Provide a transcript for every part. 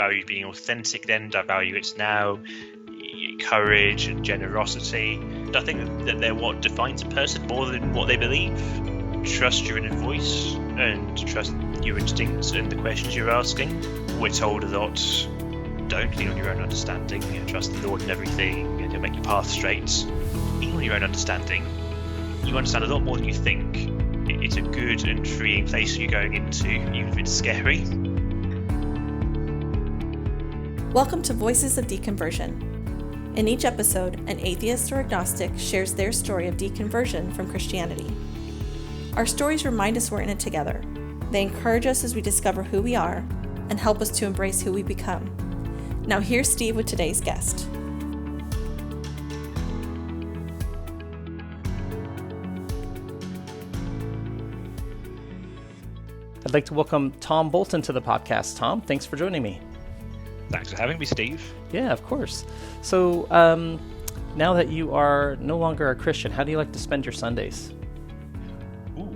valued being authentic then, I value it now. Courage and generosity. I think that they're what defines a person more than what they believe. Trust your inner voice and trust your instincts and the questions you're asking. We're told a lot, don't lean on your own understanding, trust the Lord in everything and he'll make your path straight. Lean on your own understanding. You understand a lot more than you think. It's a good and freeing place you're going into, even if it's scary. Welcome to Voices of Deconversion. In each episode, an atheist or agnostic shares their story of deconversion from Christianity. Our stories remind us we're in it together. They encourage us as we discover who we are and help us to embrace who we become. Now here's Steve with today's guest. I'd like to welcome Tom Boulton to the podcast. Tom, thanks for joining me. Thanks for having me, Steve. Yeah, of course. So now that you are no longer a Christian, how do you like to spend your Sundays?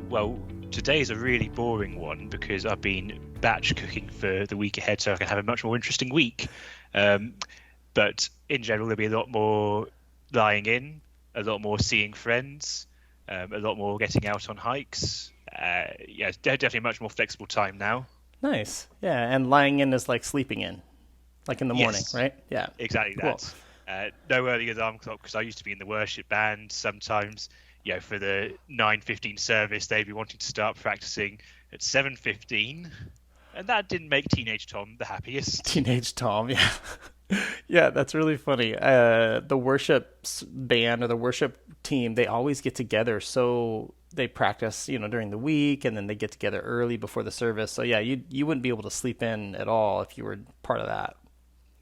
Well, today is a really boring one because I've been batch cooking for the week ahead so I can have a much more interesting week. But in general, there'll be a lot more lying in, a lot more seeing friends, a lot more getting out on hikes. It's definitely a much more flexible time now. Nice. Yeah, and lying in is like sleeping in. Like in the morning, right? Yeah. Exactly that. Cool. No early alarm clock because I used to be in the worship band. Sometimes, for the 9:15 service, they'd be wanting to start practicing at 7:15, and that didn't make Teenage Tom the happiest. Teenage Tom, yeah. Yeah, that's really funny. The worship band or the worship team, they always get together, so they practice, during the week, and then they get together early before the service. So yeah, you wouldn't be able to sleep in at all if you were part of that.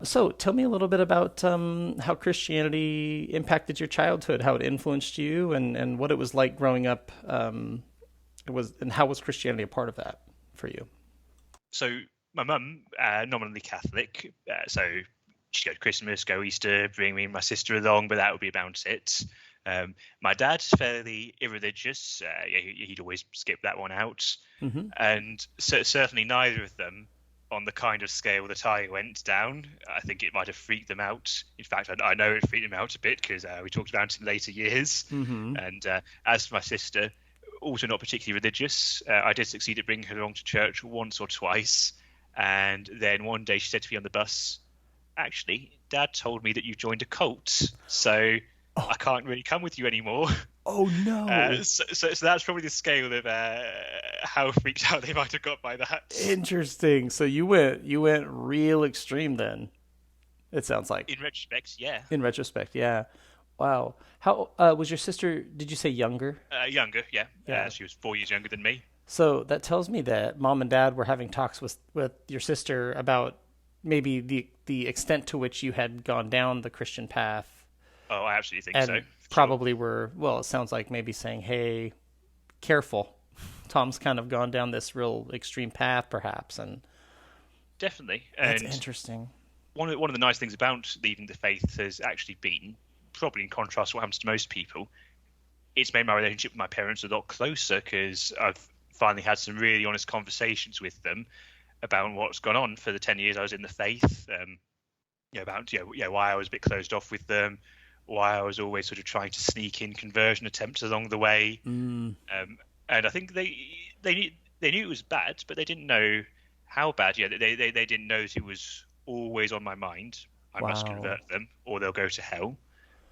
So tell me a little bit about how Christianity impacted your childhood, how it influenced you, and what it was like growing up. And how was Christianity a part of that for you? So my mum, nominally Catholic, so she'd go to Christmas, go Easter, bring me and my sister along, but that would be about it. My dad's fairly irreligious. He'd always skip that one out. Mm-hmm. And certainly neither of them, on the kind of scale that I went down, I think it might have freaked them out. In fact, I know it freaked them out a bit because we talked about it in later years. Mm-hmm. And as for my sister, also not particularly religious, I did succeed at bringing her along to church once or twice. And then one day she said to me on the bus, actually, Dad told me that you joined a cult, so I can't really come with you anymore. Oh, no. So that's probably the scale of how freaked out they might have got by that. Interesting. So you went real extreme then, it sounds like. In retrospect, yeah. In retrospect, yeah. Wow. How was your sister, did you say younger? Younger, yeah. She was 4 years younger than me. So that tells me that Mom and Dad were having talks with your sister about maybe the extent to which you had gone down the Christian path. Oh, I absolutely think so. Probably were, it sounds like maybe saying, hey, careful. Tom's kind of gone down this real extreme path, perhaps. And definitely. That's interesting. One of the nice things about leaving the faith has actually been, probably in contrast to what happens to most people, it's made my relationship with my parents a lot closer because I've finally had some really honest conversations with them about what's gone on for the 10 years I was in the faith, about why I was a bit closed off with them, why I was always sort of trying to sneak in conversion attempts along the way. And I think they knew it was bad, but they didn't know how bad. Yeah, they didn't know that it was always on my mind. I must convert them or they'll go to hell.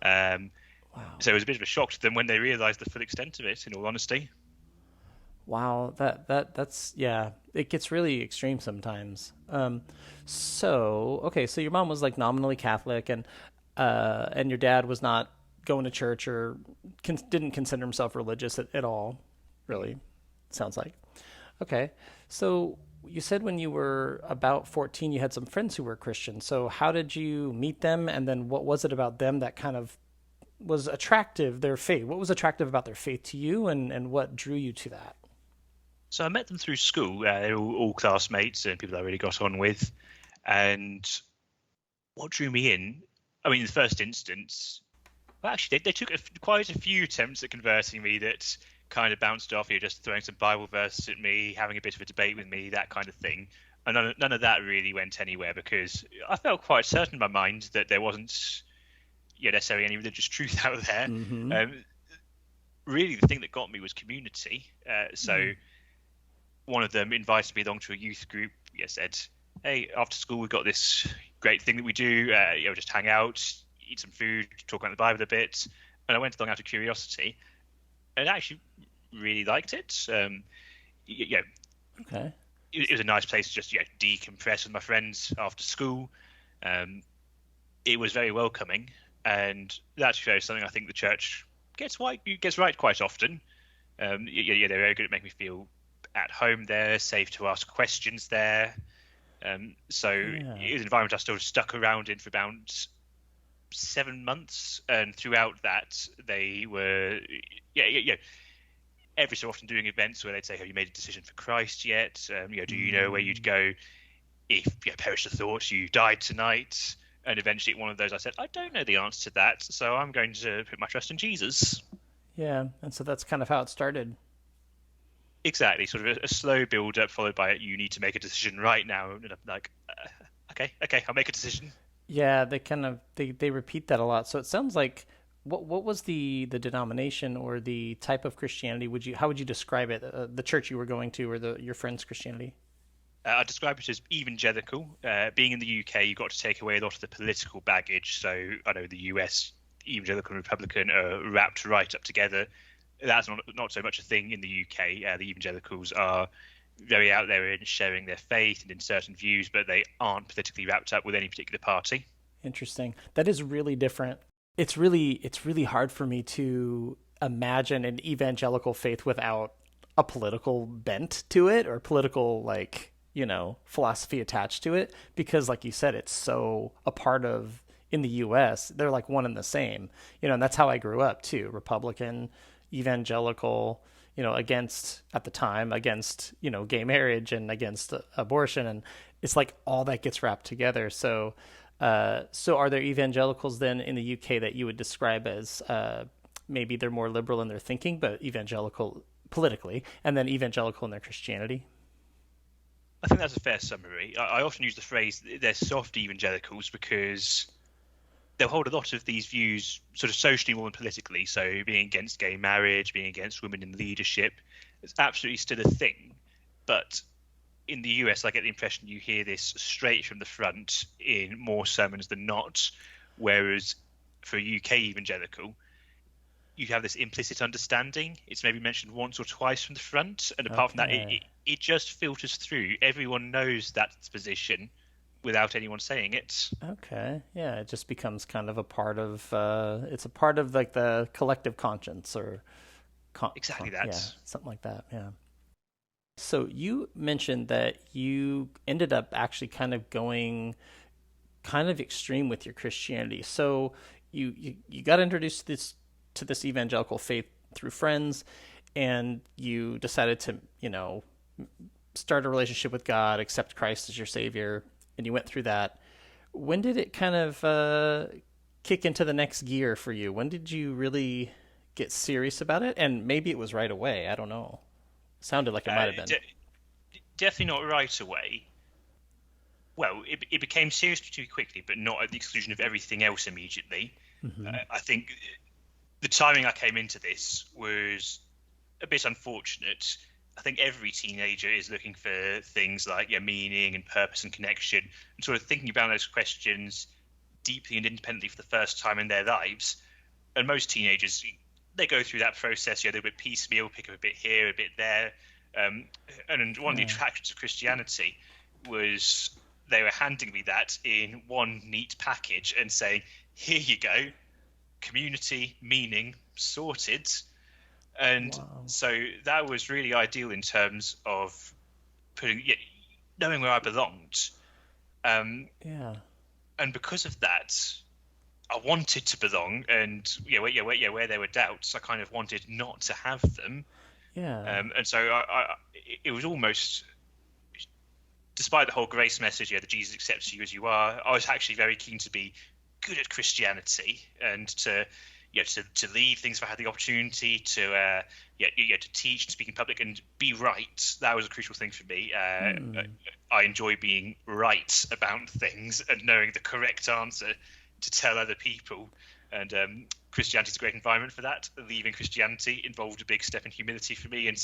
So it was a bit of a shock to them when they realized the full extent of it, in all honesty. Wow, that's yeah, it gets really extreme sometimes. So your mom was like nominally Catholic, and your dad was not going to church or didn't consider himself religious at all, really, sounds like. Okay, so you said when you were about 14 you had some friends who were Christian. So how did you meet them, and then what was it about them that kind of was attractive, their faith? What was attractive about their faith to you, and what drew you to that? So I met them through school. They were all classmates and people I really got on with. And what drew me in, in the first instance, well, actually, they took quite a few attempts at converting me that kind of bounced off, just throwing some Bible verses at me, having a bit of a debate with me, that kind of thing. And none of that really went anywhere because I felt quite certain in my mind that there wasn't necessarily any religious truth out there. Mm-hmm. Really, the thing that got me was community. So Mm. one of them invited me along to a youth group. Said, "Hey, after school we've got this great thing that we do. Just hang out, eat some food, talk about the Bible a bit." And I went along out of curiosity, and I actually really liked it. Okay. It was a nice place to just decompress with my friends after school. It was very welcoming, and that's something I think the church gets right quite often. They're very good at making me feel at home there, safe to ask questions there. So Yeah. it was an environment I still stuck around in for about 7 months, and throughout that they were every so often doing events where they'd say, "Have you made a decision for Christ yet? Do you know where you'd go if you perished the thought you died tonight?" And eventually, one of those, I said, "I don't know the answer to that, so I'm going to put my trust in Jesus." Yeah. And so that's kind of how it started. Exactly, sort of a slow build up, followed by you need to make a decision right now, and I'm like, okay, I'll make a decision. Yeah, they kind of they repeat that a lot. So it sounds like what was the denomination or the type of Christianity? How would you describe it? The church you were going to, or your friend's Christianity? I describe it as evangelical. Being in the UK, you've got to take away a lot of the political baggage. So I know the US evangelical and Republican are wrapped right up together. That's not so much a thing in the UK. The evangelicals are very out there in sharing their faith and in certain views, but they aren't politically wrapped up with any particular party. Interesting. That is really different. It's really hard for me to imagine an evangelical faith without a political bent to it, or political, like, philosophy attached to it, because like you said, it's so a part of, in the US, they're like one and the same. And that's how I grew up too. Republican, evangelical, against, at the time, against, gay marriage and against abortion. And it's like all that gets wrapped together. So are there evangelicals then in the UK that you would describe as maybe they're more liberal in their thinking, but evangelical politically, and then evangelical in their Christianity? I think that's a fair summary. I often use the phrase they're soft evangelicals because they'll hold a lot of these views sort of socially more than politically. So being against gay marriage, being against women in leadership, it's absolutely still a thing. But in the US, I get the impression you hear this straight from the front in more sermons than not. Whereas for a UK evangelical, you have this implicit understanding. It's maybe mentioned once or twice from the front. And apart from that, it just filters through. Everyone knows that's the position without anyone saying it. Okay. Yeah, it just becomes kind of a part of it's a part of like the collective conscience, or Exactly that. Yeah, something like that. Yeah. So you mentioned that you ended up actually kind of going kind of extreme with your Christianity. So you got introduced to this evangelical faith through friends, and you decided to, start a relationship with God, accept Christ as your savior, and you went through that. When did it kind of kick into the next gear for you? When did you really get serious about it? And maybe it was right away. I don't know. Sounded like it might have been. Definitely not right away. Well, it became serious too quickly, but not at the exclusion of everything else immediately. Mm-hmm. I think the timing I came into this was a bit unfortunate. I think every teenager is looking for things like meaning and purpose and connection, and sort of thinking about those questions deeply and independently for the first time in their lives. And most teenagers, they go through that process, they're a bit piecemeal, pick up a bit here, a bit there. And one of the attractions of Christianity was they were handing me that in one neat package and saying, "Here you go, community, meaning, sorted." And so that was really ideal in terms of knowing where I belonged. And because of that, I wanted to belong, and where there were doubts, I kind of wanted not to have them. And so it was almost, despite the whole grace message, that Jesus accepts you as you are, I was actually very keen to be good at Christianity and to to lead things if I had the opportunity, to to teach, to speak in public, and be right. That was a crucial thing for me. I enjoy being right about things and knowing the correct answer to tell other people. And Christianity is a great environment for that. Leaving Christianity involved a big step in humility for me, and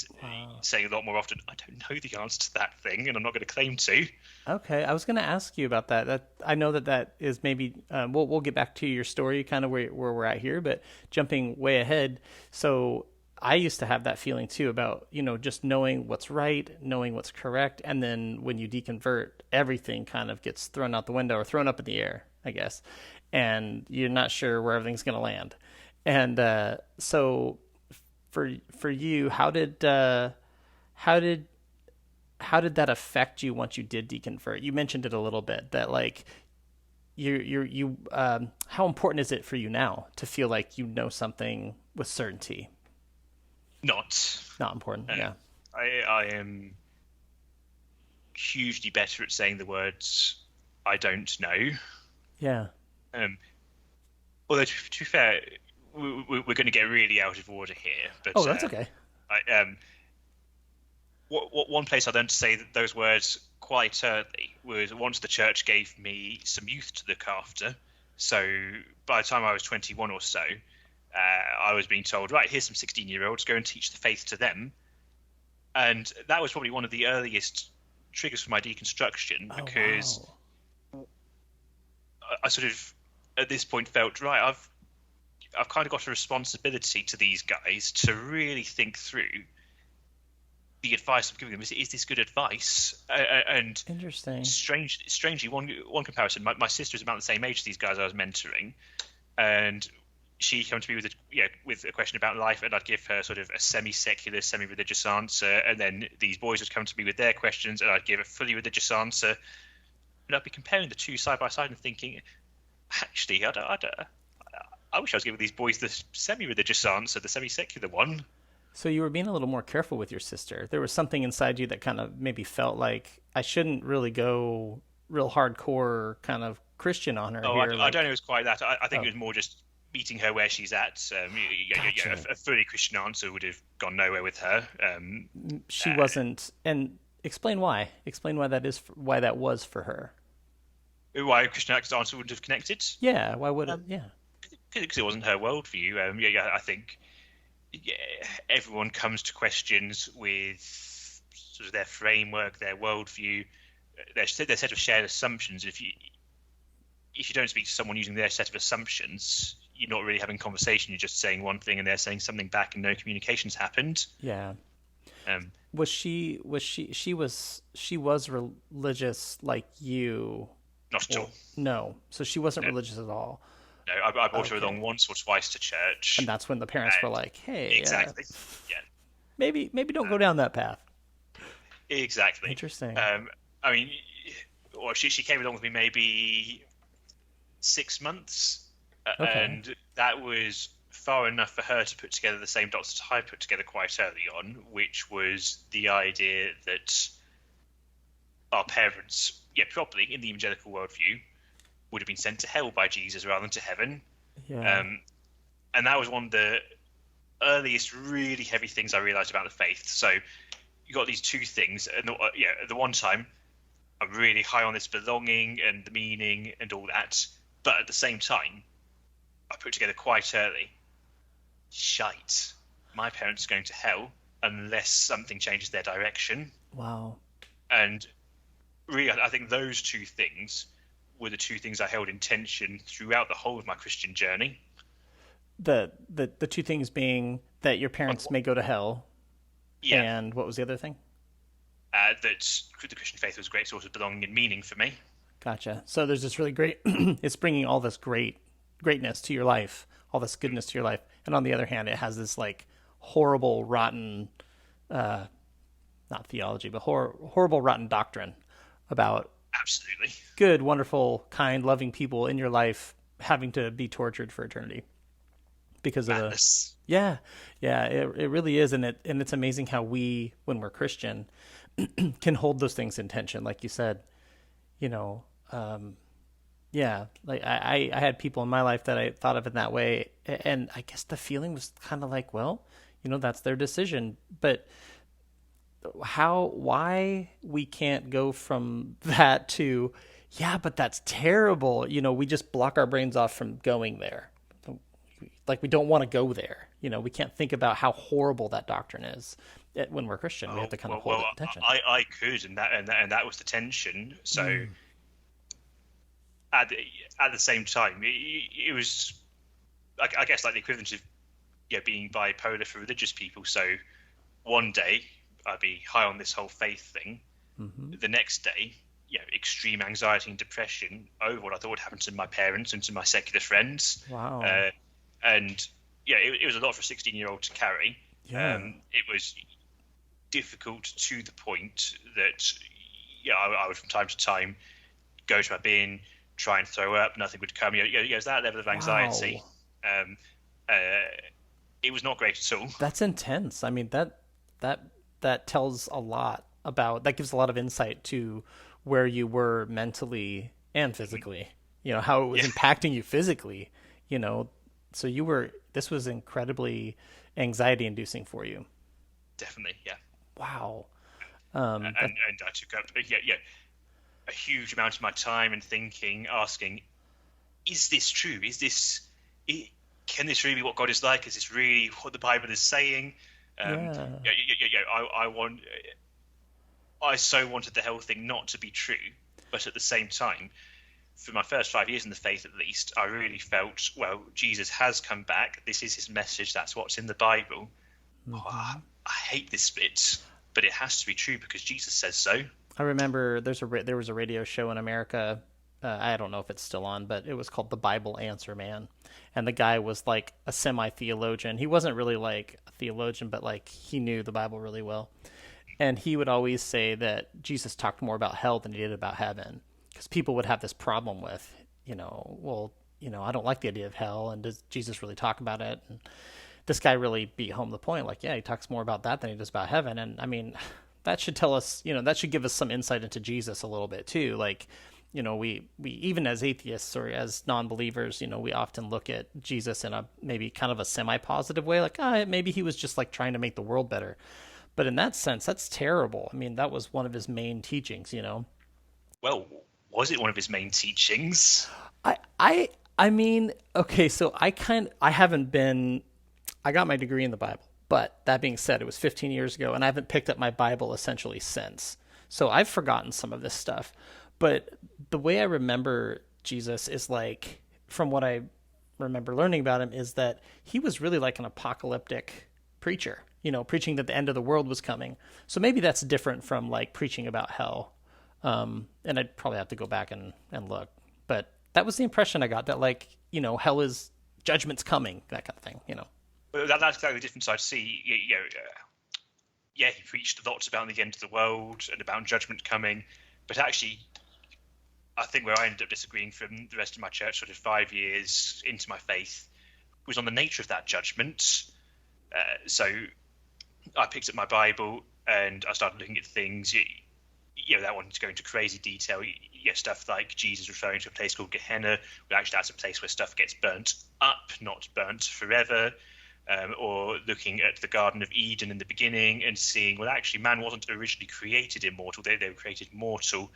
saying a lot more often, I don't know the answer to that thing, and I'm not going to claim to. Okay, I was going to ask you about that. I know that is maybe we'll get back to your story, kind of where we're at here, but jumping way ahead. So I used to have that feeling too about just knowing what's right, knowing what's correct, and then when you deconvert, everything kind of gets thrown out the window or thrown up in the air, I guess, and you're not sure where everything's going to land. And so for you, how did that affect you once you did deconvert? You mentioned it a little bit, that like how important is it for you now to feel like you know something with certainty? Not important. Yeah. I am hugely better at saying the words I don't know. Yeah. Although to be fair, we're going to get really out of order here. But that's okay. One place I learned to say those words quite early was once the church gave me some youth to look after. So by the time I was 21 or so, I was being told, right, here's some 16-year-olds, go and teach the faith to them. And that was probably one of the earliest triggers for my deconstruction, because I sort of, at this point, felt, right, I've kind of got a responsibility to these guys to really think through the advice I'm giving them. Is this good advice? And interesting. Strangely, one comparison, my sister is about the same age as these guys I was mentoring, and she came to me with a question about life, and I'd give her sort of a semi-secular, semi-religious answer, and then these boys would come to me with their questions, and I'd give a fully religious answer, and I'd be comparing the two side by side and thinking, actually, I wish I was giving these boys the semi-religious answer, the semi-secular one. So you were being a little more careful with your sister. There was something inside you that kind of maybe felt like I shouldn't really go real hardcore kind of Christian on her. Oh, here. I don't know it was quite that. I think it was more just meeting her where she's at. Gotcha. A fully Christian answer would have gone nowhere with her. She wasn't, and explain why. Explain why that is. Why that was for her. Why a Christian answer wouldn't have connected? Yeah. Why would it? Yeah. Because it wasn't her worldview. I think everyone comes to questions with sort of their framework, their worldview, their set of shared assumptions. If you don't speak to someone using their set of assumptions, you're not really having a conversation. You're just saying one thing and they're saying something back, and no communication's happened. Yeah. She was religious like you? Not at all. No. So she wasn't religious at all. No, I brought her along once or twice to church. And that's when the parents were like, hey. Exactly. Maybe don't go down that path. Exactly. Interesting. I mean, she came along with me maybe 6 months. Okay. And that was far enough for her to put together the same dots that I put together quite early on, which was the idea that our parents, probably in the evangelical worldview, would have been sent to hell by Jesus rather than to heaven. Yeah. And that was one of the earliest really heavy things I realized about the faith. So you got these two things, and at the one time I'm really high on this belonging and the meaning and all that, but at the same time I put together quite early, shite, my parents are going to hell unless something changes their direction. Wow. And really, I think those two things were the two things I held in tension throughout the whole of my Christian journey. The two things being that your parents may go to hell. Yeah. And what was the other thing? That the Christian faith was a great source of belonging and meaning for me. Gotcha. So there's this really great, it's bringing all this greatness to your life, all this goodness to your life. And on the other hand, it has this like horrible, rotten, not theology, but horrible, rotten doctrine about absolutely good, wonderful, kind, loving people in your life having to be tortured for eternity because madness. It really is. And it's amazing how we, when we're Christian, can hold those things in tension. Like you said, Yeah, like I had people in my life that I thought of in that way, and I guess the feeling was kind of like, well, that's their decision. But why we can't go from that to, yeah, but that's terrible. We just block our brains off from going there. Like we don't want to go there. We can't think about how horrible that doctrine is. When we're Christian, we have to kind of hold it in tension. I could, and that was the tension. So at the same time, it was, I guess, like the equivalent of being bipolar for religious people. So one day I'd be high on this whole faith thing. The next day, extreme anxiety and depression over what I thought would happen to my parents and to my secular friends. Wow. And it was a lot for a 16-year-old to carry. Yeah. It was difficult to the point that I would from time to time go to my bin, try and throw up, nothing would come. It's that level of anxiety. Wow. It was not great at all. That's intense. I mean, that tells a lot that gives a lot of insight to where you were mentally and physically, how it was impacting you physically, so this was incredibly anxiety inducing for you. Definitely. Yeah. Wow. And I took up a huge amount of my time and thinking, asking, is this true? Can this really be what God is like? Is this really what the Bible is saying? I so wanted the whole thing not to be true, but at the same time, for my first 5 years in the faith at least, I really felt, well, Jesus has come back. This is his message. That's what's in the Bible. I hate this bit, but it has to be true because Jesus says so. I remember there was a radio show in America. I don't know if it's still on, but it was called The Bible Answer Man. And the guy was like a semi-theologian. He wasn't really like a theologian, but like he knew the Bible really well. And he would always say that Jesus talked more about hell than he did about heaven. Because people would have this problem with, I don't like the idea of hell. And does Jesus really talk about it? And this guy really beat home the point. Like, yeah, he talks more about that than he does about heaven. And I mean, that should tell us, that should give us some insight into Jesus a little bit too. Like, we even as atheists or as non-believers, we often look at Jesus in a maybe kind of a semi-positive way. Like, maybe he was just like trying to make the world better. But in that sense, that's terrible. I mean, that was one of his main teachings, Well, was it one of his main teachings? I mean, okay, so I got my degree in the Bible, but that being said, it was 15 years ago, and I haven't picked up my Bible essentially since. So I've forgotten some of this stuff. But the way I remember Jesus is like, from what I remember learning about him, is that he was really like an apocalyptic preacher, preaching that the end of the world was coming. So maybe that's different from like preaching about hell. And I'd probably have to go back and look. But that was the impression I got, that like, hell is, judgment's coming, that kind of thing, Well, that's exactly a different side to see. He preached lots about the end of the world and about judgment coming. But actually, I think where I ended up disagreeing from the rest of my church, sort of 5 years into my faith, was on the nature of that judgment. So I picked up my Bible and I started looking at things, that wanted to go into crazy detail. Stuff like Jesus referring to a place called Gehenna, but actually that's a place where stuff gets burnt up, not burnt forever. Or looking at the Garden of Eden in the beginning and seeing, well, actually man wasn't originally created immortal. They were created mortal,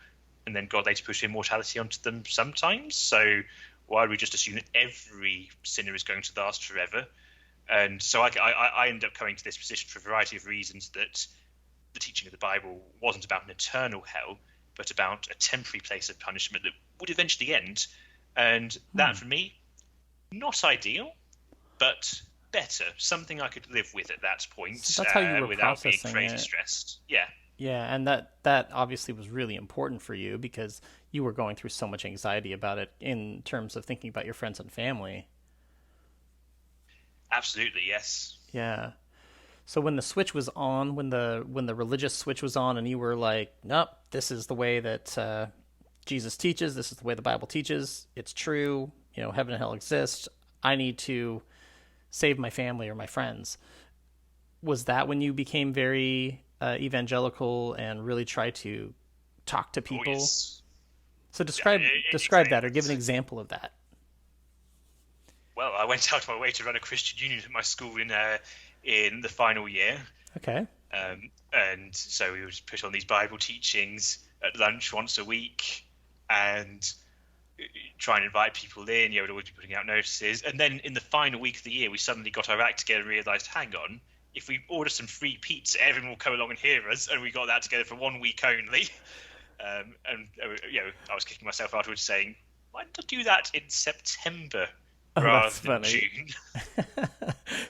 and then God later put immortality onto them sometimes. So why would we just assume that every sinner is going to last forever? And so I ended up coming to this position for a variety of reasons, that the teaching of the Bible wasn't about an eternal hell, but about a temporary place of punishment that would eventually end. And that, for me, not ideal, but better, something I could live with at that point. So that's how you were without being processing crazy it. Stressed. Yeah. Yeah, and that obviously was really important for you because you were going through so much anxiety about it in terms of thinking about your friends and family. Absolutely, yes. Yeah. So when the switch was on, when the religious switch was on, and you were like, nope, this is the way that Jesus teaches, this is the way the Bible teaches, it's true, heaven and hell exist, I need to save my family or my friends. Was that when you became very evangelical and really tried to talk to people? Oh, yes. So describe that, or give an example of that. Well, I went out of my way to run a Christian union at my school in the final year. Okay. And so we would put on these Bible teachings at lunch once a week, and try and invite people in. We'd always be putting out notices. And then in the final week of the year, we suddenly got our act together and realised, hang on, if we order some free pizza, everyone will come along and hear us. And we got that together for 1 week only. I was kicking myself afterwards saying, why did I do that in September rather than June?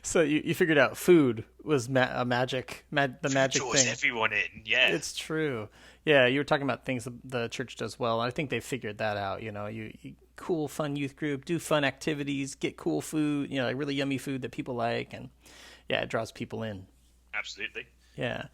So you figured out food was the magic draws thing. Everyone in, yeah. It's true. Yeah, you were talking about things the church does well. I think they figured that out. You cool, fun youth group, do fun activities, get cool food, like really yummy food that people like, and yeah, it draws people in. Absolutely. Yeah.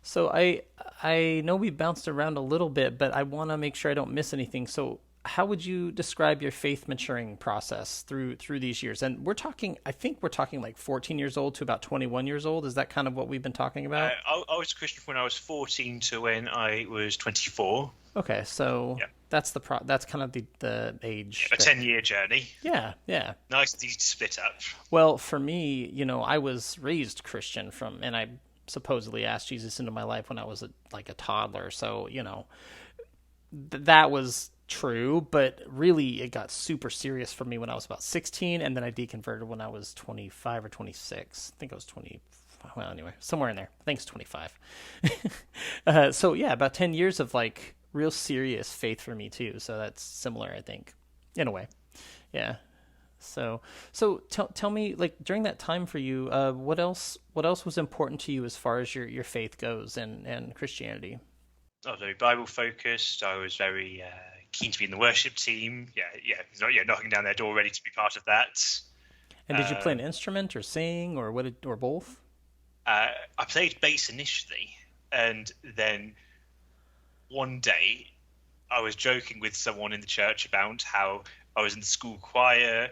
So I know we bounced around a little bit, but I want to make sure I don't miss anything. So how would you describe your faith maturing process through these years? And I think we're talking like 14 years old to about 21 years old. Is that kind of what we've been talking about? I was a Christian from when I was 14 to when I was 24. Okay, so yeah. That's kind of the age. A 10-year journey. Yeah. Nice and easy to split up. Well, for me, I was raised Christian and I supposedly asked Jesus into my life when I was like a toddler. So, that was true, but really it got super serious for me when I was about 16, and then I deconverted when I was 25 or 26. I think I was 20. Well, anyway, somewhere in there. I think it's 25. So yeah, about 10 years of like real serious faith for me too. So that's similar, I think, in a way. Yeah. So tell me, like, during that time for you, what else was important to you as far as your faith goes and Christianity? I was very Bible focused. I was very keen to be in the worship team. Knocking down their door, ready to be part of that. And did you play an instrument or sing or both? I played bass initially, and then one day I was joking with someone in the church about how I was in the school choir,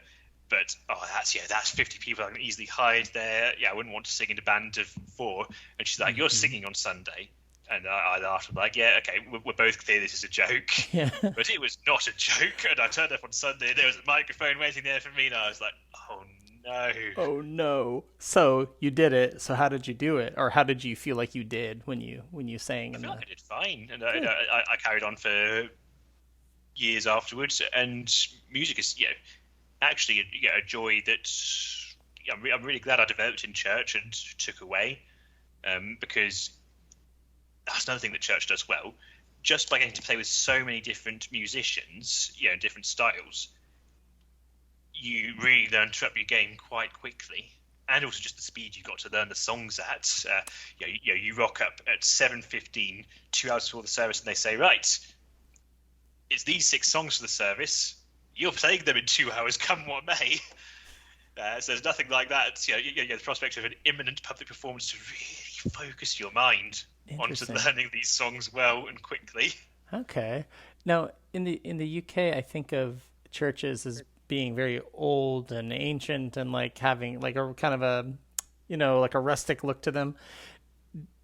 but that's 50 people I can easily hide there. Yeah, I wouldn't want to sing in a band of 4. And she's like, "You're singing on Sunday." And I laughed. I'm like, yeah, okay, we're both clear this is a joke. Yeah. But it was not a joke. And I turned up on Sunday, and there was a microphone waiting there for me, and I was like, oh no. Oh no. So you did it. So how did you do it? Or how did you feel like you did when you sang? I feel like I did fine. And I carried on for years afterwards. And music is, actually a joy that I'm really glad I developed in church and took away. Because that's another thing that church does well. Just by getting to play with so many different musicians, different styles, you really learn to up your game quite quickly. And also just the speed you've got to learn the songs at. You rock up at 7:15, 2 hours before the service, and they say, right, it's these 6 songs for the service. You're playing them in 2 hours, come what may. So there's nothing like that. The prospect of an imminent public performance to really focus your mind onto learning these songs well and quickly. Okay. Now, in the UK, I think of churches as being very old and ancient and like having like a kind of a, like a rustic look to them.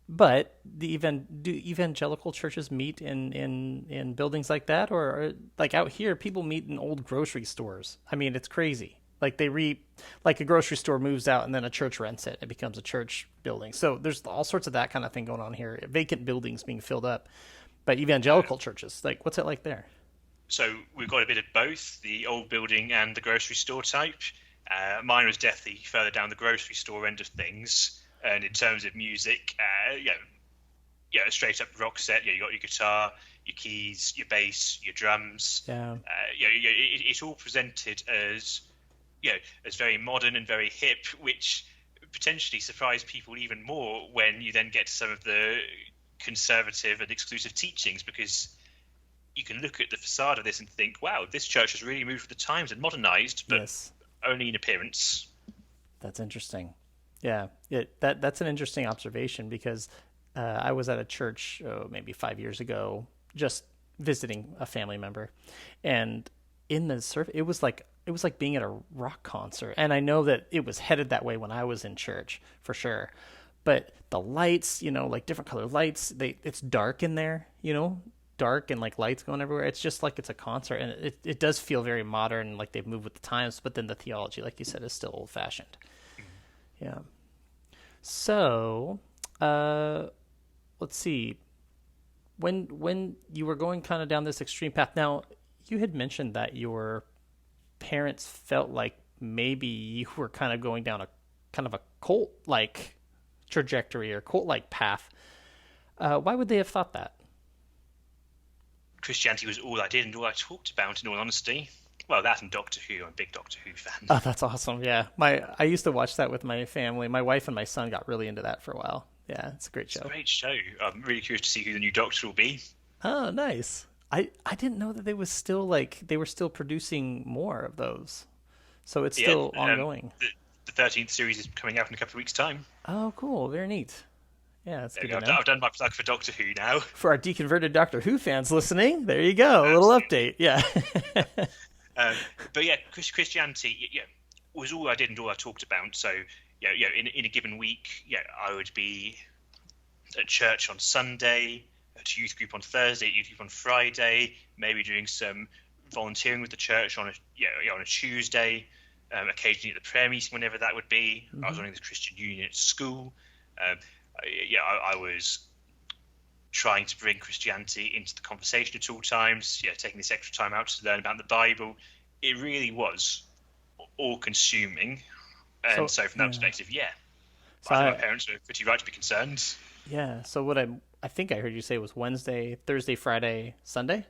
But do evangelical churches meet in buildings like that, or like out here, people meet in old grocery stores? I mean, it's crazy. Like like a grocery store moves out and then a church rents it. It becomes a church building. So there's all sorts of that kind of thing going on here. Vacant buildings being filled up by evangelical churches. Like, what's it like there? So we've got a bit of both, the old building and the grocery store type. Mine was definitely further down the grocery store end of things. And in terms of music, a straight up rock set. You got your guitar, your keys, your bass, your drums. Yeah. It's all presented as very modern and very hip, which potentially surprised people even more when you then get to some of the conservative and exclusive teachings, because you can look at the facade of this and think, wow, this church has really moved with the times and modernized, but yes, only in appearance. That's interesting. Yeah, that's an interesting observation, because I was at a church maybe 5 years ago, just visiting a family member, and in the service, it was like being at a rock concert. And I know that it was headed that way when I was in church, for sure. But the lights, like different colored lights, it's dark in there, dark and like lights going everywhere. It's just like it's a concert, and it does feel very modern, like they've moved with the times. But then the theology, like you said, is still old fashioned. Yeah. So, let's see. When you were going kind of down this extreme path, now you had mentioned that your parents felt like maybe you were kind of going down a kind of a cult like trajectory or cult like path. Why would they have thought that? Christianity was all I did and all I talked about, in all honesty. Well, that and Doctor Who. I'm a big Doctor Who fan. Oh, that's awesome. Yeah. I used to watch that with my family. My wife and my son got really into that for a while. Yeah, it's a great show. It's a great show. I'm really curious to see who the new Doctor will be. Oh, nice. I didn't know that they were still producing more of those. So it's still ongoing. The 13th series is coming out in a couple of weeks' time. Oh, cool. Very neat. Yeah, that's good to know. I've done my plug for Doctor Who now. For our deconverted Doctor Who fans listening, there you go. A little update. Yeah. But yeah, Christianity was all I did and all I talked about. So in a given week, I would be at church on Sunday, at youth group on Thursday, at youth group on Friday, maybe doing some volunteering with the church on a Tuesday, occasionally at the prayer meeting whenever that would be. I was running the Christian Union at school. I was trying to bring Christianity into the conversation at all times, taking this extra time out to learn about the Bible. It really was all-consuming. And so from that perspective, so I think my parents were pretty right to be concerned. Yeah, so what I think I heard you say was Wednesday, Thursday, Friday, Sunday?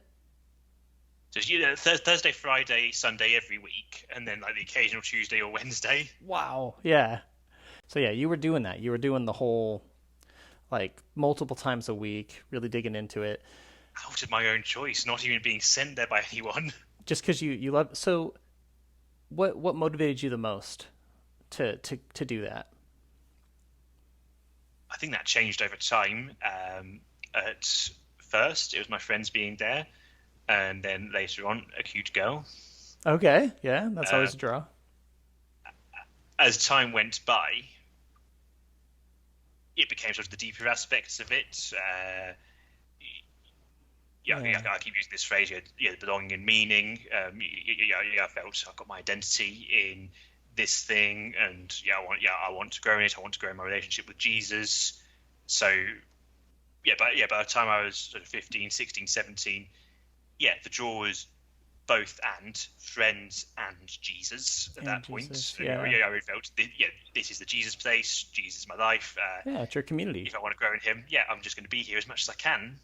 So Thursday, Friday, Sunday every week, and then like the occasional Tuesday or Wednesday. Wow, yeah. So yeah, you were doing that. You were doing the whole, like, multiple times a week, really digging into it. Out of my own choice, not even being sent there by anyone. Just because you love. So, what motivated you the most to do that? I think that changed over time. At first, it was my friends being there, and then later on, a cute girl. Okay, yeah, that's always a draw. As time went by, it became sort of the deeper aspects of it. I keep using this phrase, belonging and meaning. I felt I got my identity in this thing, and I want to grow in it. I want to grow in my relationship with Jesus. So, by the time I was sort of 15, 16, 17, the draw was both and friends and Jesus at that Jesus, point. I really felt this is the Jesus place. Jesus is my life. It's your community. If I want to grow in Him, I'm just going to be here as much as I can.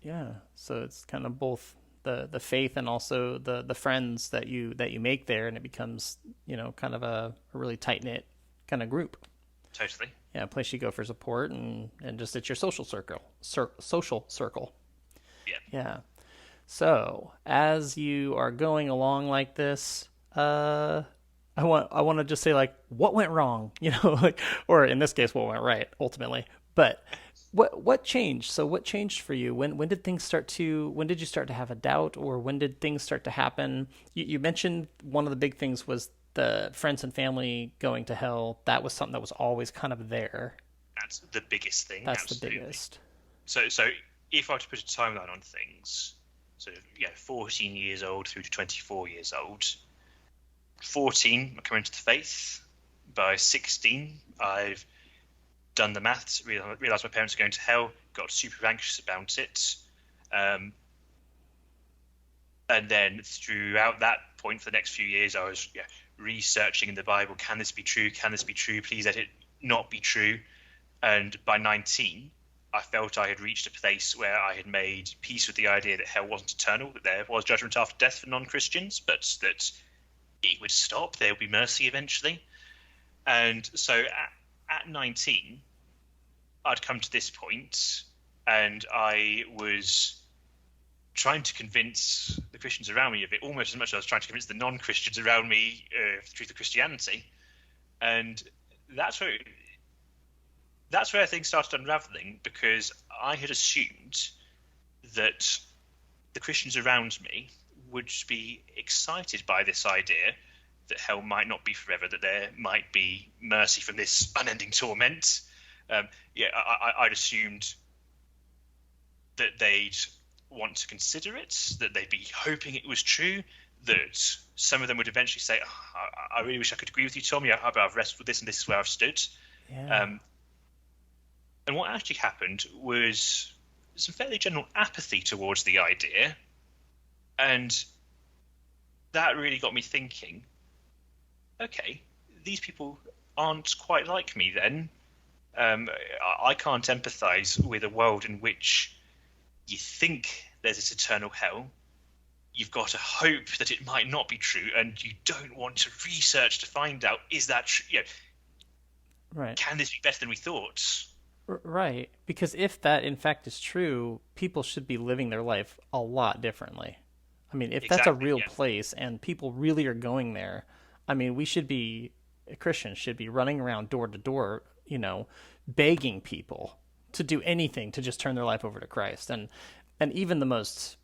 Yeah, so it's kind of both the faith and also the friends that you make there, and it becomes kind of a really tight knit kind of group. Totally. Yeah, a place you go for support and just it's your social circle. Social circle. Yeah. Yeah. So as you are going along like this, I want to just say, like, what went wrong, or in this case, what went right ultimately. But what changed? So what changed for you? When did things when did you start to have a doubt, or when did things start to happen? You mentioned one of the big things was the friends and family going to hell. That was something that was always kind of there. That's the biggest thing. That's absolutely. The biggest. So if I were to put a timeline on things, sort of 14 years old through to 24 years old. 14, I come into the faith. By 16, I've done the maths, realised my parents are going to hell, got super anxious about it. And then throughout that point for the next few years, I was researching in the Bible, can this be true? Can this be true? Please let it not be true. And by 19, I felt I had reached a place where I had made peace with the idea that hell wasn't eternal, that there was judgment after death for non-Christians, but that it would stop, there would be mercy eventually. And so at 19, I'd come to this point, and I was trying to convince the Christians around me of it almost as much as I was trying to convince the non-Christians around me of the truth of Christianity. And that's where things started unraveling, because I had assumed that the Christians around me would be excited by this idea that hell might not be forever, that there might be mercy from this unending torment. I'd assumed that they'd want to consider it, that they'd be hoping it was true, that some of them would eventually say, oh, I really wish I could agree with you, Tom. Yeah, but I've wrestled with this, and this is where I've stood. Yeah. And what actually happened was some fairly general apathy towards the idea, and that really got me thinking, okay, these people aren't quite like me then. I can't empathise with a world in which you think there's this eternal hell. You've got to hope that it might not be true, and you don't want to research to find out, is that true? You know, Right. can this be better than we thought? Right. Because if that in fact is true, people should be living their life a lot differently. I mean, if that's a Exactly, real yeah. place and people really are going there, I mean, Christians should be running around door to door, begging people to do anything to just turn their life over to Christ. And even the most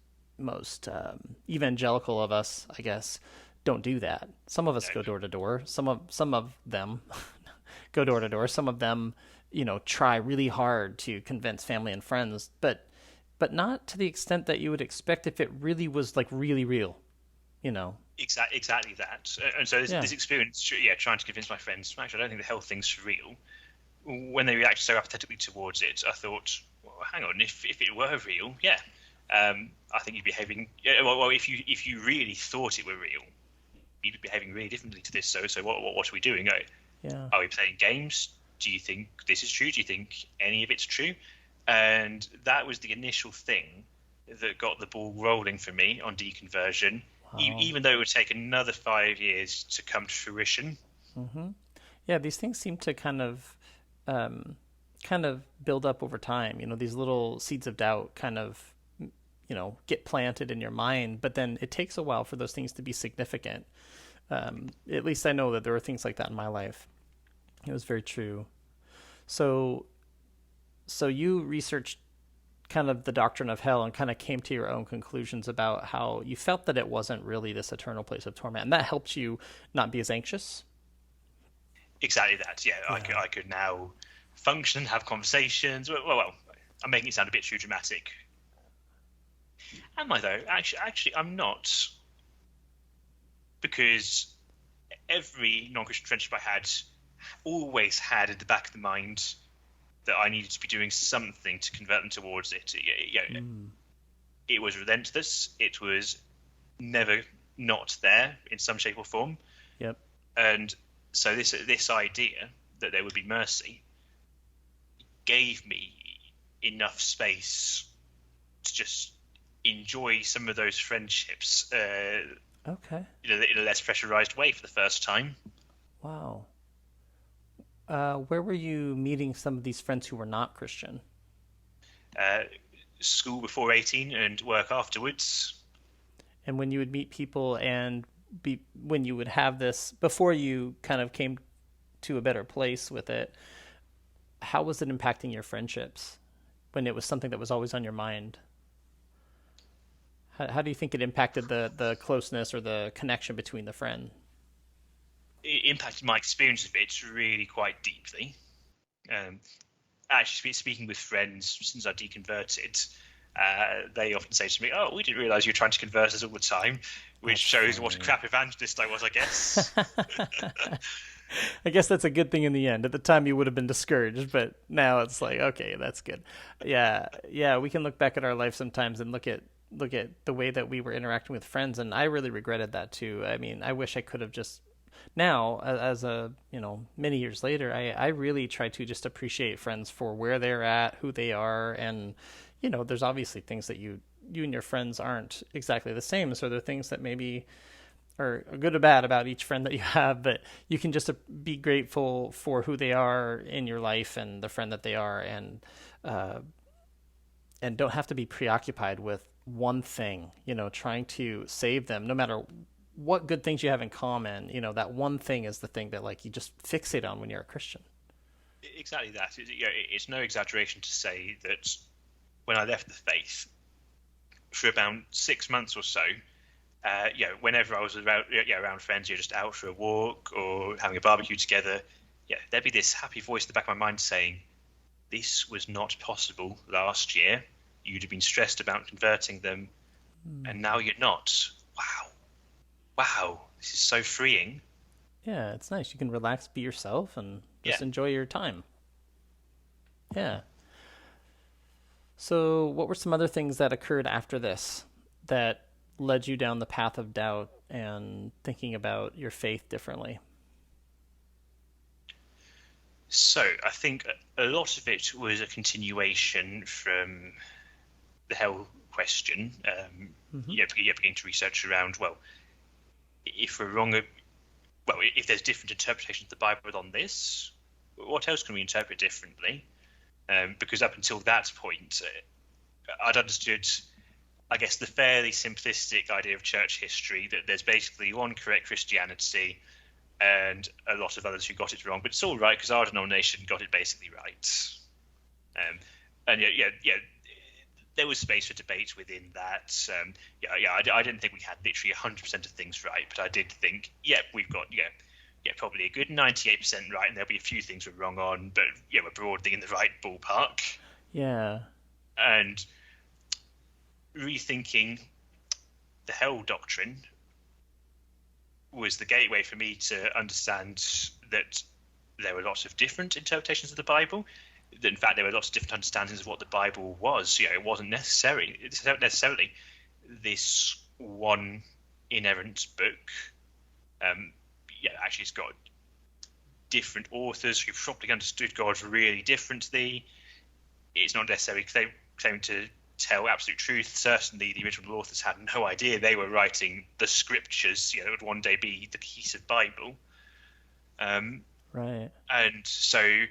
evangelical of us, I guess, don't do that. Some of us go door to door. Some of them go door to door. Some of them, try really hard to convince family and friends, but not to the extent that you would expect if it really was like really real, Exactly that. And so Yeah. this experience, trying to convince my friends, actually, I don't think the hell thing's for real. When they reacted so apathetically towards it, I thought, well, hang on, if it were real, I think you'd be behaving. Well, if you really thought it were real, you'd be behaving really differently to this. So what are we doing? Yeah. Are we playing games? Do you think this is true? Do you think any of it's true? And that was the initial thing that got the ball rolling for me on deconversion, Wow. even though it would take another 5 years to come to fruition. Mm-hmm. Yeah, these things seem to kind of build up over time. These little seeds of doubt kind of, get planted in your mind, but then it takes a while for those things to be significant. At least I know that there were things like that in my life. It was very true. So you researched kind of the doctrine of hell and kind of came to your own conclusions about how you felt that it wasn't really this eternal place of torment, and that helped you not be as anxious. Exactly that. Yeah. I could now function, have conversations. Well, I'm making it sound a bit too dramatic. Am I though? Actually, I'm not, because every non-Christian friendship I had always had in the back of the mind that I needed to be doing something to convert them towards it. It was relentless. It was never not there in some shape or form. Yep. And so this idea that there would be mercy gave me enough space to just enjoy some of those friendships Okay. in a less pressurized way for the first time. Wow. Where were you meeting some of these friends who were not Christian? School before 18 and work afterwards. And when you would meet people and when you would have this, before you kind of came to a better place with it, how was it impacting your friendships when it was something that was always on your mind? How do you think it impacted the closeness or the connection between the friend? It impacted my experience of it really quite deeply. Actually, speaking with friends since I deconverted, they often say to me, "Oh, we didn't realise you were trying to convert us all the time," which shows what a crap evangelist I was, I guess. I guess that's a good thing in the end. At the time, you would have been discouraged, but now it's like, okay, that's good. Yeah. We can look back at our life sometimes and look at the way that we were interacting with friends, and I really regretted that too. I mean, I wish I could have just now, as many years later, I really try to just appreciate friends for where they're at, who they are, and there's obviously things that you and your friends aren't exactly the same, so there are things that maybe are good or bad about each friend that you have, but you can just be grateful for who they are in your life and the friend that they are, and don't have to be preoccupied with one thing, trying to save them, no matter what good things you have in common. That one thing is the thing that you just fixate on when you're a Christian. Exactly that. It's no exaggeration to say that when I left the faith, for about 6 months or so, whenever I was around friends, just out for a walk or having a barbecue together, there'd be this happy voice in the back of my mind saying, "This was not possible last year. you'd have been stressed about converting them, and now you're not. Wow, this is so freeing. Yeah, it's nice. You can relax, be yourself, and just Yeah. enjoy your time. Yeah. So, what were some other things that occurred after this that led you down the path of doubt and thinking about your faith differently? So I think a lot of it was a continuation from the hell question. Mm-hmm. Beginning to research around, well, if we're wrong, well, if there's different interpretations of the Bible on this, what else can we interpret differently? Because up until that point, I'd understood, I guess, the fairly simplistic idea of church history, that there's basically one correct Christianity and a lot of others who got it wrong, but it's all right because our denomination got it basically right. And there was space for debate within that. I didn't think we had literally 100% of things right, but I did think, we've got probably a good 98% right, and there'll be a few things we're wrong on, but we're broadly in the right ballpark. Yeah. And rethinking the hell doctrine was the gateway for me to understand that there were lots of different interpretations of the Bible. That in fact there were lots of different understandings of what the Bible was. It wasn't necessarily this one inerrant book. Actually, it's got different authors who probably understood God really differently. It's not necessarily claiming to tell absolute truth. Certainly, the original authors had no idea they were writing the scriptures. That would one day be the cohesive Bible. Right. And so,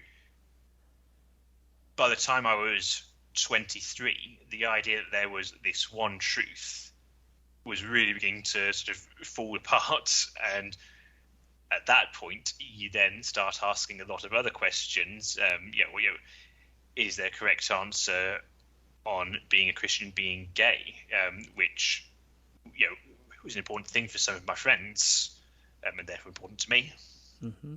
by the time I was 23, the idea that there was this one truth was really beginning to sort of fall apart. And at that point, you then start asking a lot of other questions. Is there a correct answer on being a Christian, being gay, which was an important thing for some of my friends, and therefore important to me. Mm-hmm.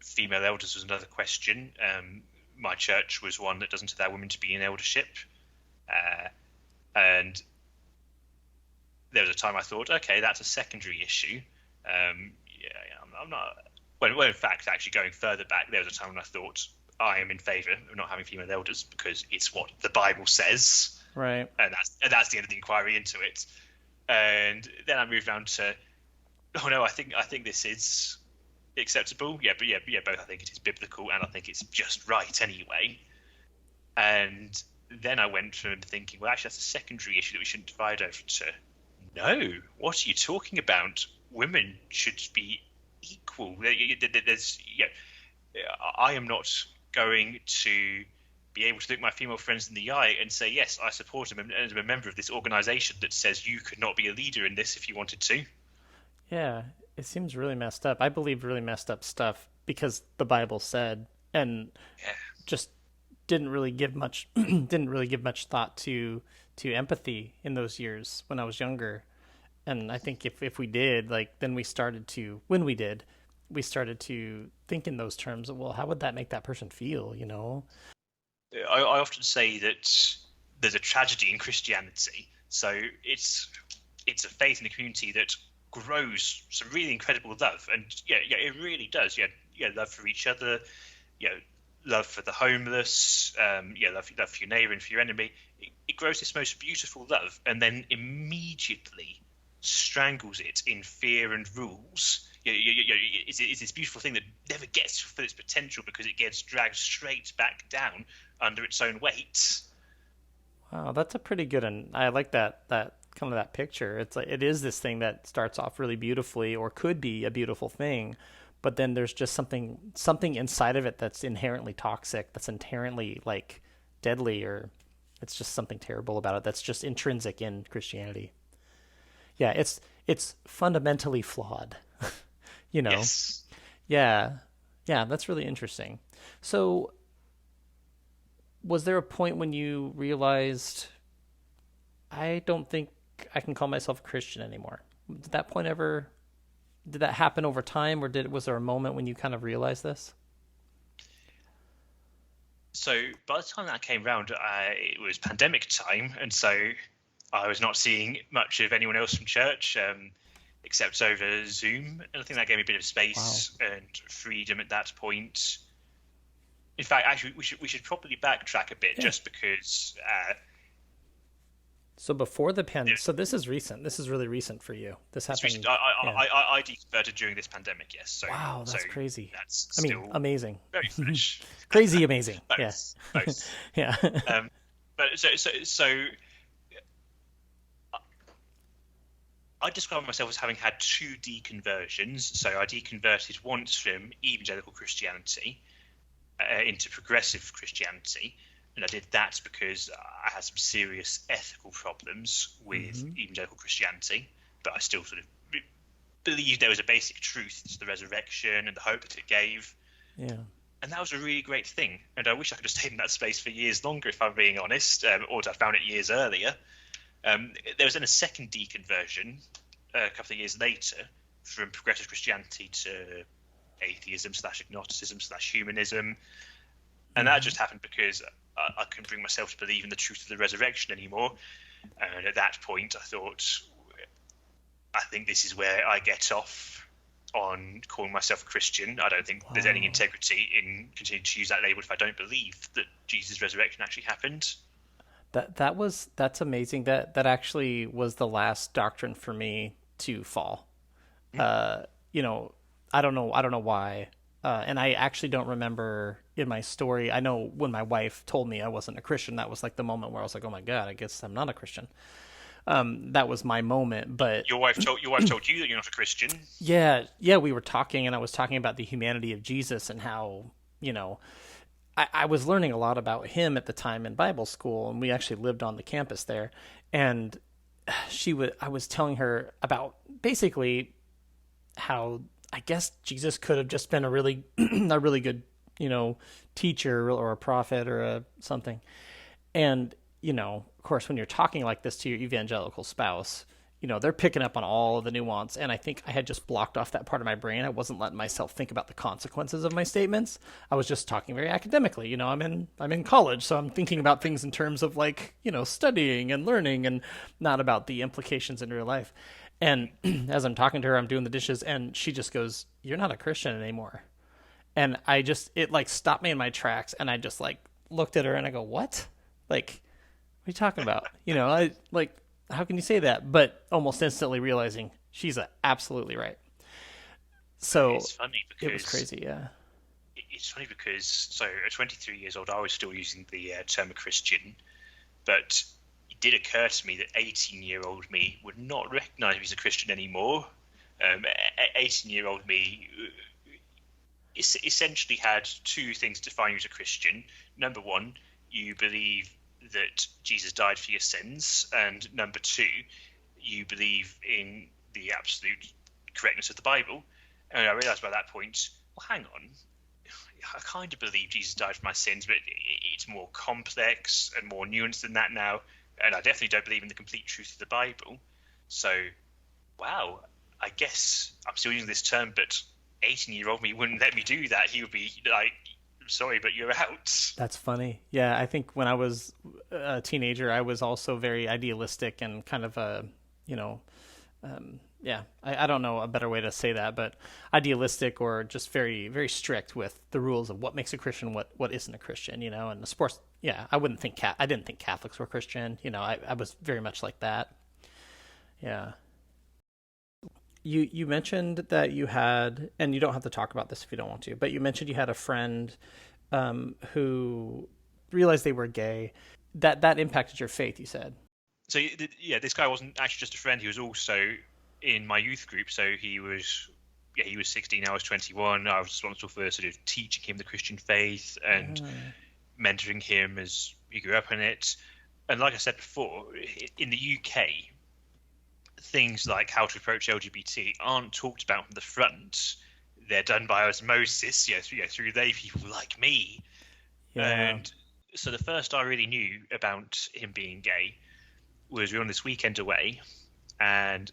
Female elders was another question. My church was one that doesn't allow women to be in eldership, and there was a time I thought, okay, that's a secondary issue. I'm not. Well, in fact, actually going further back, there was a time when I thought, I am in favour of not having female elders because it's what the Bible says, Right. and that's the end of the inquiry into it. And then I moved down to, oh no, I think this is acceptable. Both. I think it is biblical, and I think it's just right anyway. And then I went from thinking, well, actually, that's a secondary issue that we shouldn't divide over to. No, what are you talking about? Women should be equal. I am not going to be able to look my female friends in the eye and say, yes, I support them and I'm a member of this organization that says you could not be a leader in this if you wanted to. Yeah, it seems really messed up. I believe really messed up stuff because the Bible said, and just didn't really give much thought to empathy in those years when I was younger. And I think if we did, then we started to think in those terms of, well, how would that make that person feel, I often say that there's a tragedy in Christianity. So it's a faith in a community that grows some really incredible love, and it really does. Love for each other, love for the homeless, love for your neighbor and for your enemy. It grows this most beautiful love, and then immediately strangles it in fear and rules. It's this beautiful thing that never gets to fulfill its potential because it gets dragged straight back down under its own weight. Wow, that's a pretty good, and I like that kind of that picture. It's like it is this thing that starts off really beautifully, or could be a beautiful thing, but then there's just something inside of it that's inherently toxic, that's inherently deadly, or it's just something terrible about it that's just intrinsic in Christianity. Yeah, it's fundamentally flawed. Yes. Yeah, that's really interesting. So, was there a point when you realized, I don't think I can call myself a Christian anymore? Did that happen over time, or was there a moment when you kind of realized this? So by the time that came round, it was pandemic time, and so I was not seeing much of anyone else from church, except over Zoom. And I think that gave me a bit of space and freedom at that point. In fact, actually, we should probably backtrack a bit, just because. So before the pandemic, so this is recent. This is really recent for you. This happened. I deconverted during this pandemic. Yes. So, wow, that's crazy. That's amazing. Very fresh. Crazy, amazing. Both, Yeah. Both. Yeah. But so I describe myself as having had 2 deconversions. So I deconverted once from evangelical Christianity into progressive Christianity. And I did that because I had some serious ethical problems with evangelical Christianity, but I still sort of believed there was a basic truth to the resurrection and the hope that it gave. Yeah. And that was a really great thing. And I wish I could have stayed in that space for years longer, if I'm being honest, or I'd found it years earlier. There was then a second deconversion a couple of years later from progressive Christianity to atheism / agnosticism / humanism. And that just happened because I couldn't bring myself to believe in the truth of the resurrection anymore. And at that point, I thought, I think this is where I get off on calling myself a Christian. I don't think there's any integrity in continuing to use that label if I don't believe that Jesus' resurrection actually happened. That's amazing. That actually was the last doctrine for me to fall. I don't know why. And I actually don't remember in my story. I know when my wife told me I wasn't a Christian, that was like the moment where I was like, oh my God, I guess I'm not a Christian. That was my moment. But your wife told you that you're not a Christian. Yeah. We were talking, and I was talking about the humanity of Jesus and how, I was learning a lot about him at the time in Bible school, and we actually lived on the campus there. And I was telling her about basically how I guess Jesus could have just been a really good, teacher or a prophet or something. And, of course, when you're talking like this to your evangelical spouse, they're picking up on all of the nuance. And I think I had just blocked off that part of my brain. I wasn't letting myself think about the consequences of my statements. I was just talking very academically. I'm in college, so I'm thinking about things in terms of studying and learning, and not about the implications in real life. And as I'm talking to her, I'm doing the dishes, and she just goes, "You're not a Christian anymore." And it stopped me in my tracks, and I just looked at her and I go, "What? What are you talking about?" How can you say that? But almost instantly realizing she's absolutely right. So it's funny because it was crazy. Yeah. It's funny because, so at 23 years old, I was still using the term Christian, but it did occur to me that 18-year-old me would not recognize me as a Christian anymore. 18-year-old me essentially had 2 things to define you as a Christian. Number 1, you believe that Jesus died for your sins, and number 2, you believe in the absolute correctness of the Bible. And I realized by that point, well, hang on, I kind of believe Jesus died for my sins, but it's more complex and more nuanced than that now. And I definitely don't believe in the complete truth of the Bible. So, wow, I guess I'm still using this term, but 18-year-old me wouldn't let me do that. He would be like, sorry, but you're out. That's funny. Yeah, I think when I was a teenager, I was also very idealistic and kind of I don't know a better way to say that, but idealistic, or just very, very strict with the rules of what makes a Christian, what isn't a Christian, and the sports. Yeah, I didn't think Catholics were Christian. I was very much like that. Yeah. You mentioned that you had, and you don't have to talk about this if you don't want to, but you mentioned you had a friend who realized they were gay. That impacted your faith, you said. So yeah, this guy wasn't actually just a friend. He was also in my youth group. So he was 16, I was 21. I was responsible for sort of teaching him the Christian faith and mentoring him as he grew up in it. And like I said before, in the UK, things like how to approach LGBT aren't talked about from the front. They're done by osmosis, through they people like me. Yeah. And so the first I really knew about him being gay was we were on this weekend away, and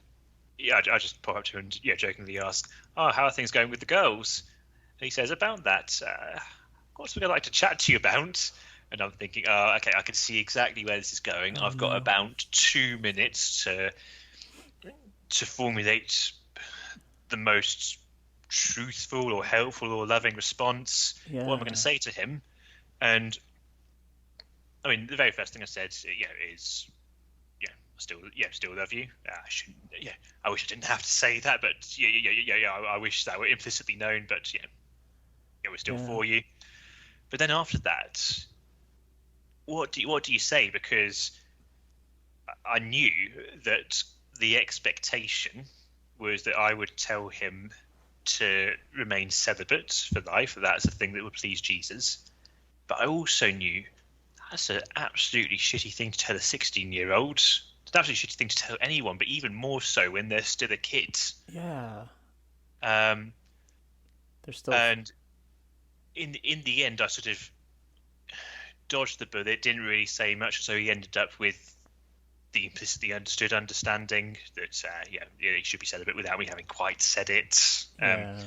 I just pop up to him and jokingly asked, "Oh, how are things going with the girls?" And he says, "About that, what's something I'd like to chat to you about? And I'm thinking, oh, okay, I can see exactly where this is going. I've got about 2 minutes to formulate the most truthful or helpful or loving response. Yeah. What am I going to say to him? And I mean, the very first thing I said, is, I still love you. I shouldn't, I wish I didn't have to say that, but I wish that were implicitly known, but we're still for you. But then after that, what do you say? Because I knew that the expectation was that I would tell him to remain celibate for life. That's a thing that would please Jesus. But I also knew that's an absolutely shitty thing to tell a 16-year-old. It's an absolutely shitty thing to tell anyone, but even more so when they're still a kid. Yeah. They're still. And in the end, I sort of dodged the bullet. Didn't really say much, so he ended up with the implicitly understood understanding that he should be celibate without me having quite said it. And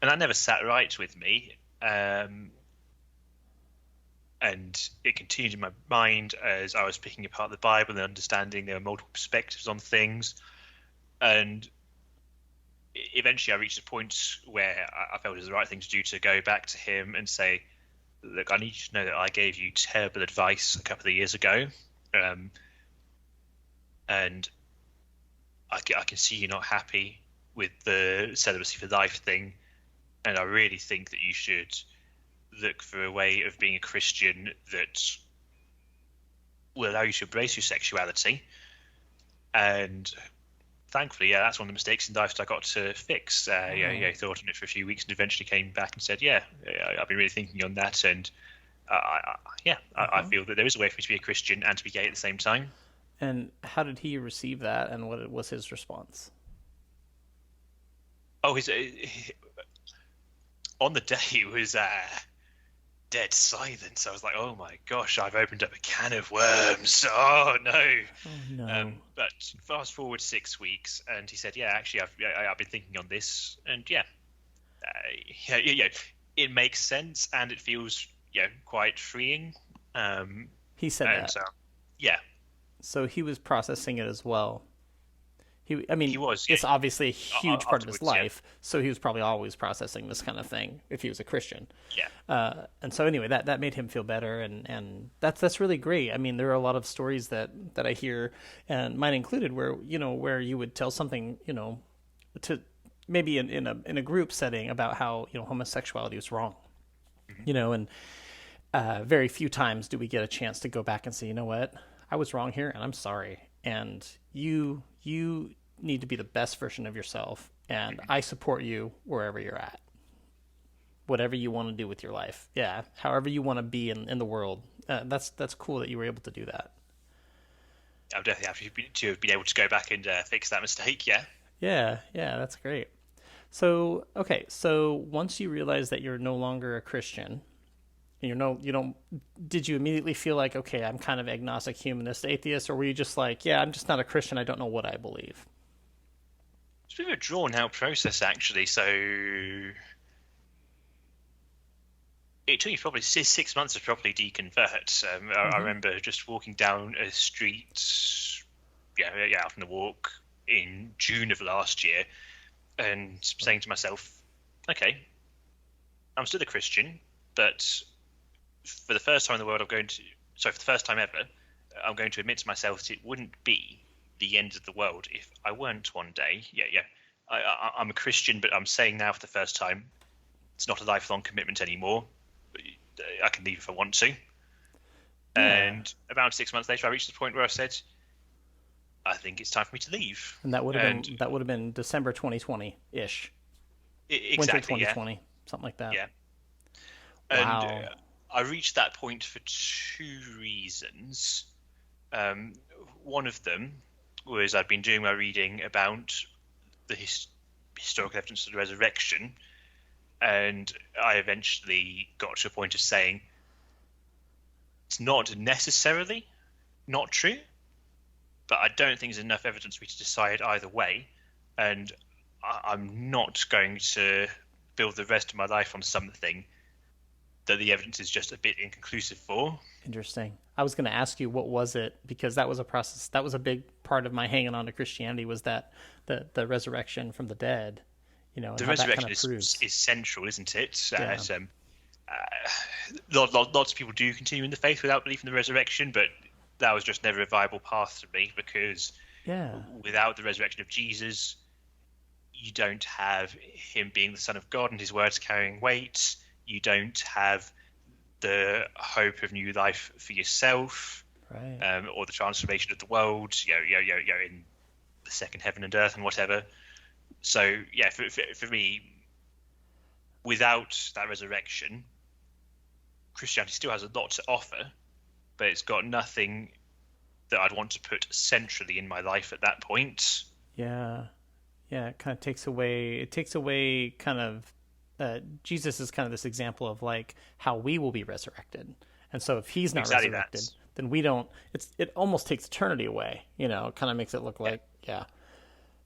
that never sat right with me. And it continued in my mind as I was picking apart the Bible and understanding there were multiple perspectives on things. And eventually I reached a point where I felt it was the right thing to do, to go back to him and say, look, I need you to know that I gave you terrible advice a couple of years ago. And I can see you're not happy with the celibacy for life thing. And I really think that you should look for a way of being a Christian that will allow you to embrace your sexuality. And thankfully, that's one of the mistakes in life that I got to fix. He thought on it for a few weeks and eventually came back and said, I've been really thinking on that. And I feel that there is a way for me to be a Christian and to be gay at the same time. And how did he receive that, and what was his response? Oh, on the day it was dead silence. I was like, oh my gosh, I've opened up a can of worms. Oh no. But fast forward 6 weeks, and he said, actually, I've been thinking on this, and it makes sense, and it feels quite freeing. He said that. So So he was processing it as well. He was. It's obviously a huge part of his life, so he was probably always processing this kind of thing if he was a Christian. And so anyway, that made him feel better, and that's really great. I mean, there are a lot of stories that I hear, and mine included, where you would tell something, to maybe in a group setting about how homosexuality was wrong, and very few times do we get a chance to go back and say, you know what, I was wrong here, and I'm sorry. And you need to be the best version of yourself, and I support you wherever you're at. Whatever you want to do with your life. However you want to be in the world. That's cool that you were able to do that. I'm definitely happy to have been able to go back and fix that mistake, Yeah, that's great. So, okay, so once you realize that you're no longer a Christian, did you immediately feel like, okay, I'm kind of agnostic, humanist, atheist, or were you just like, I'm just not a Christian, I don't know what I believe? It's a bit of a drawn-out process, actually. So it took me probably 6 months to properly deconvert. I remember just walking down a street, out on a walk in June of last year, and saying to myself, okay, I'm still a Christian, but for the first time in the world, for the first time ever, I'm going to admit to myself that it wouldn't be the end of the world if I weren't one day. I'm a Christian, but I'm saying now for the first time, it's not a lifelong commitment anymore. I can leave if I want to. And about 6 months later, I reached the point where I said, I think it's time for me to leave. And that would have been December 2020-ish. Exactly, Winter 2020, something like that. Yeah. Wow. And I reached that point for two reasons. One of them was I'd been doing my reading about the historical evidence of the resurrection, and I eventually got to a point of saying it's not necessarily not true, but I don't think there's enough evidence for me to decide either way, and I'm not going to build the rest of my life on something that the evidence is just a bit inconclusive for. Interesting. I was going to ask you, what was it? Because that was a process. That was a big part of my hanging on to Christianity, was that the resurrection from the dead, and The how that resurrection kind of proves. is central, isn't it? Yeah. Lots of people do continue in the faith without belief in the resurrection, but that was just never a viable path to me, because without the resurrection of Jesus, you don't have him being the Son of God and his words carrying weight. You don't have the hope of new life for yourself, right? Or the transformation of the world, in the second heaven and earth and whatever. So yeah, for me, without that resurrection, Christianity still has a lot to offer, but it's got nothing that I'd want to put centrally in my life at that point. Yeah. It kind of takes away kind of, Jesus is kind of this example of like how we will be resurrected. And so if he's not Exactly resurrected, that. then we don't, it almost takes eternity away, it kind of makes it look like,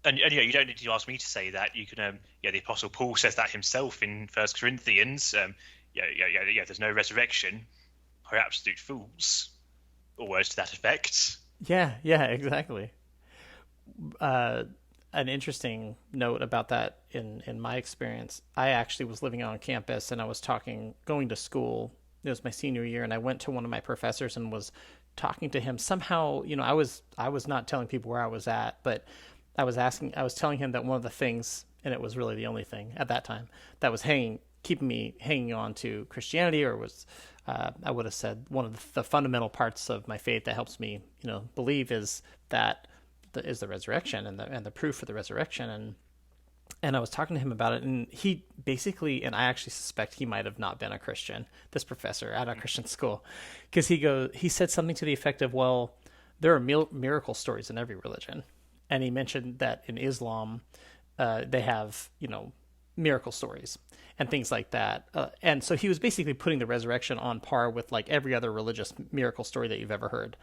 And you don't need to ask me to say that. You can, the Apostle Paul says that himself in First Corinthians. There's no resurrection, are absolute fools, or words to that effect. Yeah, exactly. An interesting note about that in my experience, I actually was living on campus and I was going to school. It was my senior year, and I went to one of my professors and was talking to him. Somehow, I was not telling people where I was at, but I was telling him that one of the things, and it was really the only thing at that time, that was keeping me hanging on to Christianity, or was, I would have said, one of the fundamental parts of my faith that helps me, believe, is that is the resurrection and the proof for the resurrection. And I was talking to him about it, and he basically, and I actually suspect he might have not been a Christian, this professor at a Christian school, because he said something to the effect of, well, there are miracle stories in every religion. And he mentioned that in Islam, they have, miracle stories and things like that. And so he was basically putting the resurrection on par with like every other religious miracle story that you've ever heard.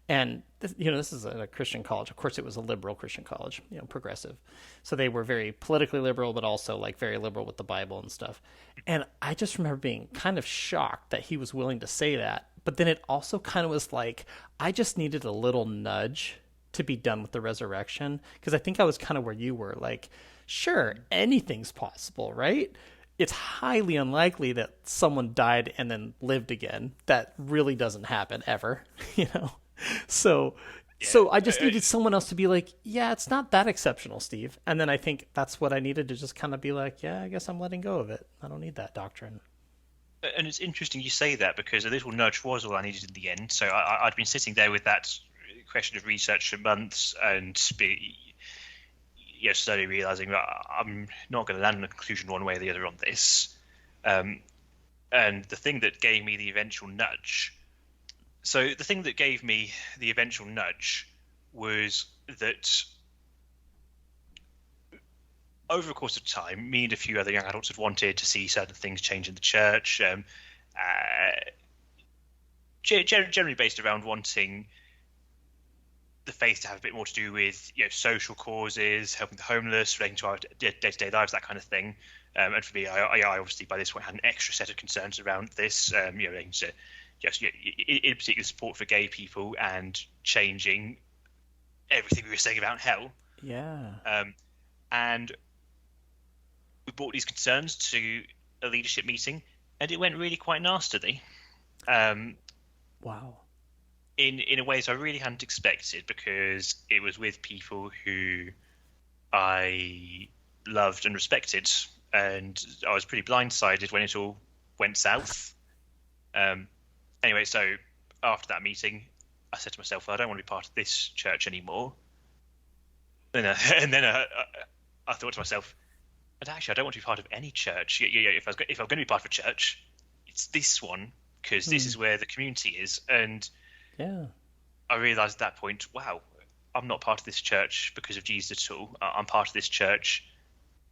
And, this is a Christian college. Of course, it was a liberal Christian college, progressive. So they were very politically liberal, but also like very liberal with the Bible and stuff. And I just remember being kind of shocked that he was willing to say that. But then it also kind of was like, I just needed a little nudge to be done with the resurrection. Because I think I was kind of where you were, like, sure, anything's possible, right? It's highly unlikely that someone died and then lived again. That really doesn't happen ever, So I just needed someone else to be like, yeah, it's not that exceptional, Steve. And then I think that's what I needed, to just kind of be like, yeah, I guess I'm letting go of it. I don't need that doctrine. And it's interesting you say that, because a little nudge was all I needed in the end. So I'd been sitting there with that question of research for months, and slowly realizing that I'm not going to land on a conclusion one way or the other on this. And the thing that gave me the eventual nudge was that over the course of time, me and a few other young adults had wanted to see certain things change in the church, generally based around wanting the faith to have a bit more to do with social causes, helping the homeless, relating to our day-to-day lives, that kind of thing. And for me, I obviously by this point had an extra set of concerns around this, relating to just in particular support for gay people and changing everything we were saying about hell. Yeah. And we brought these concerns to a leadership meeting, and it went really quite nastily. Wow. In a ways I really hadn't expected, because it was with people who I loved and respected, and I was pretty blindsided when it all went south. Anyway, so after that meeting, I said to myself, well, I don't want to be part of this church anymore. And then I thought to myself, and actually, I don't want to be part of any church. If I'm going to be part of a church, it's this one, because this is where the community is. And I realized at that point, wow, I'm not part of this church because of Jesus at all. I'm part of this church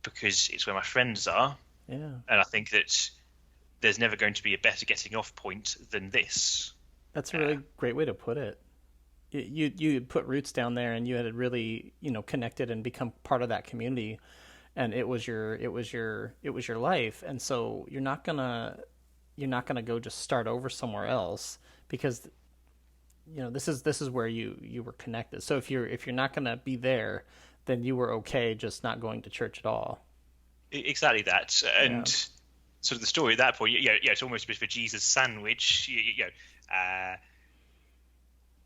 because it's where my friends are. Yeah. And I think that there's never going to be a better getting off point than this. That's a really great way to put it. You put roots down there, and you had really, connected and become part of that community, and it was your life. And so you're not gonna, you're not going to go just start over somewhere else, because this is where you were connected. So if you're not going to be there, then you were okay just not going to church at all. Exactly that. And sort of the story at that point, it's almost a bit of a Jesus sandwich.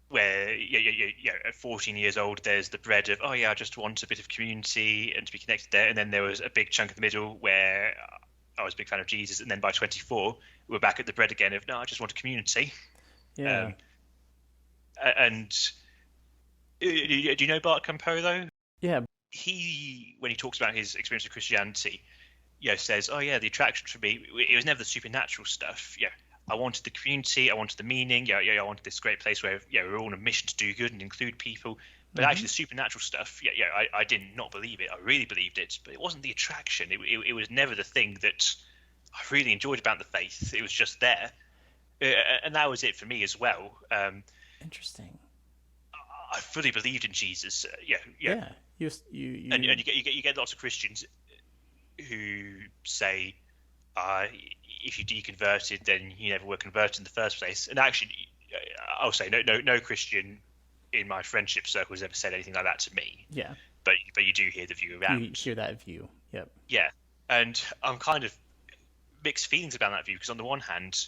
Where at 14 years old, there's the bread of, I just want a bit of community and to be connected there. And then there was a big chunk in the middle where I was a big fan of Jesus. And then by 24, we're back at the bread again of, no, I just want a community. Yeah. And do you know Bart Campo, though? Yeah. He, when he talks about his experience of Christianity, says, the attraction for me, it was never the supernatural stuff. I wanted the community, I wanted the meaning, I wanted this great place where we're all on a mission to do good and include people. But actually, the supernatural stuff, I did not believe it. I really believed it, but it wasn't the attraction. It was never the thing that I really enjoyed about the faith. It was just there, and that was it for me as well. Interesting. I fully believed in Jesus. Yeah. And you get lots of Christians who say, if you deconverted, then you never were converted in the first place. And actually, I'll say no Christian in my friendship circle has ever said anything like that to me. Yeah. But you do hear the view around. You hear that view. Yep. Yeah. And I'm kind of mixed feelings about that view, because on the one hand,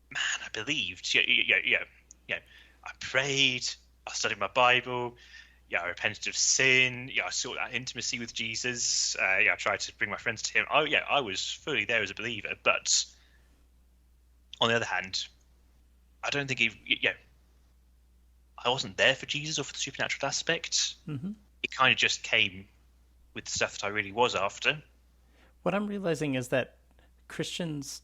man, I believed. I prayed. I studied my Bible. I repented of sin. I sought that intimacy with Jesus. I tried to bring my friends to him. I was fully there as a believer. But on the other hand, I don't think I wasn't there for Jesus or for the supernatural aspect. Mm-hmm. It kind of just came with the stuff that I really was after. What I'm realizing is that Christians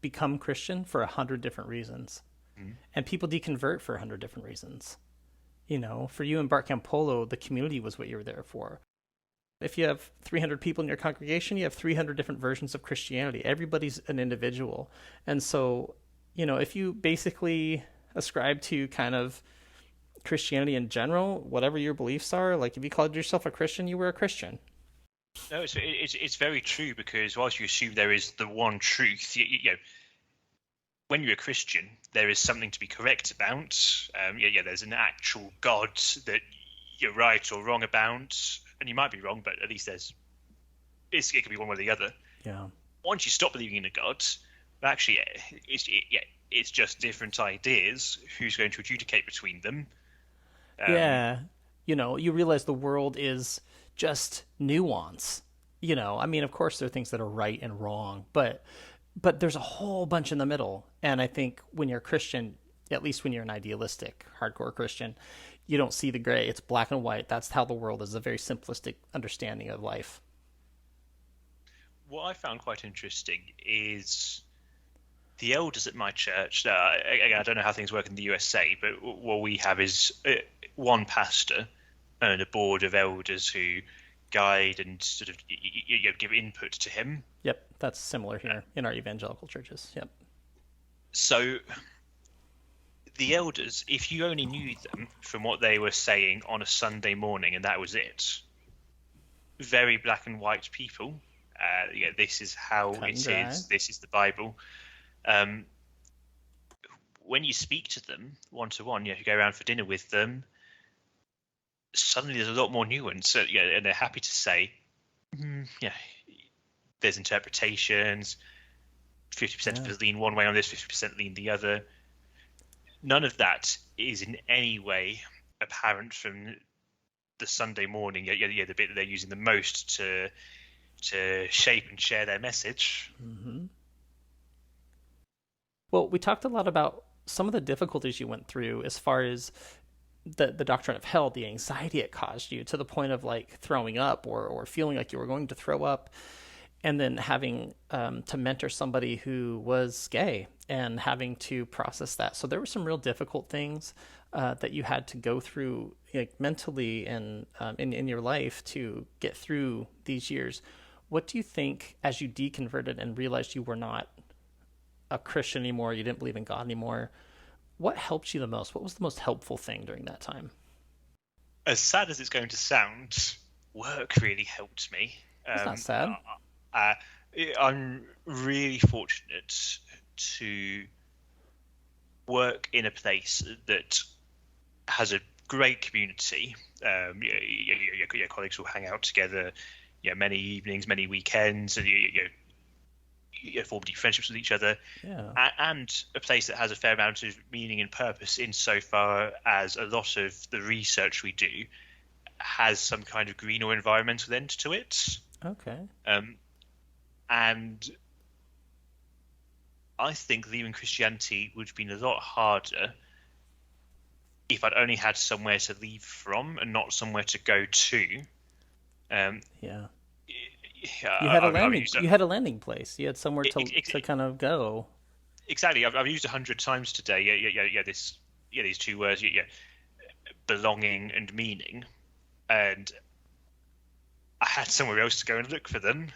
become Christian for 100 different reasons. Mm-hmm. And people deconvert for 100 different reasons. For you and Bart Campolo, the community was what you were there for. If you have 300 people in your congregation, you have 300 different versions of Christianity. Everybody's an individual. And so, if you basically ascribe to kind of Christianity in general, whatever your beliefs are, like if you called yourself a Christian, you were a Christian. No, it's very true, because whilst you assume there is the one truth, when you're a Christian, there is something to be correct about. There's an actual God that you're right or wrong about, and you might be wrong, but at least it could be one way or the other. Yeah. Once you stop believing in a God, actually, it's just different ideas. Who's going to adjudicate between them? You realize the world is just nuance. Of course there are things that are right and wrong, but there's a whole bunch in the middle. And I think when you're a Christian, at least when you're an idealistic, hardcore Christian, you don't see the gray. It's black and white. That's how the world is, a very simplistic understanding of life. What I found quite interesting is the elders at my church. Again, I don't know how things work in the USA, but what we have is one pastor and a board of elders who guide and sort of give input to him. Yep, that's similar here in our evangelical churches. Yep. So the elders, if you only knew them from what they were saying on a Sunday morning and that was it, very black and white people. This is how it is. This is the Bible. When you speak to them one-to-one, you go around for dinner with them, suddenly there's a lot more nuance, and they're happy to say, there's interpretations, 50% of us lean one way on this, 50% lean the other. None of that is in any way apparent from the Sunday morning, the bit that they're using the most to shape and share their message. Mm-hmm. Well, we talked a lot about some of the difficulties you went through as far as the doctrine of hell, the anxiety it caused you to the point of like throwing up or feeling like you were going to throw up, and then having to mentor somebody who was gay and having to process that. So there were some real difficult things that you had to go through, like, mentally and in your life to get through these years. What do you think, as you deconverted and realized you were not a Christian anymore, you didn't believe in God anymore, what helped you the most? What was the most helpful thing during that time? As sad as it's going to sound, work really helped me. It's not sad. I'm really fortunate to work in a place that has a great community. Your colleagues will hang out together, many evenings, many weekends, and you form deep friendships with each other. Yeah. And a place that has a fair amount of meaning and purpose, insofar as a lot of the research we do has some kind of green or environmental end to it. Okay. And I think leaving Christianity would have been a lot harder if I'd only had somewhere to leave from and not somewhere to go to. Yeah. You You had a landing place. You had somewhere to kind of go. Exactly. I've used 100 times today. These two words. Belonging and meaning, and I had somewhere else to go and look for them,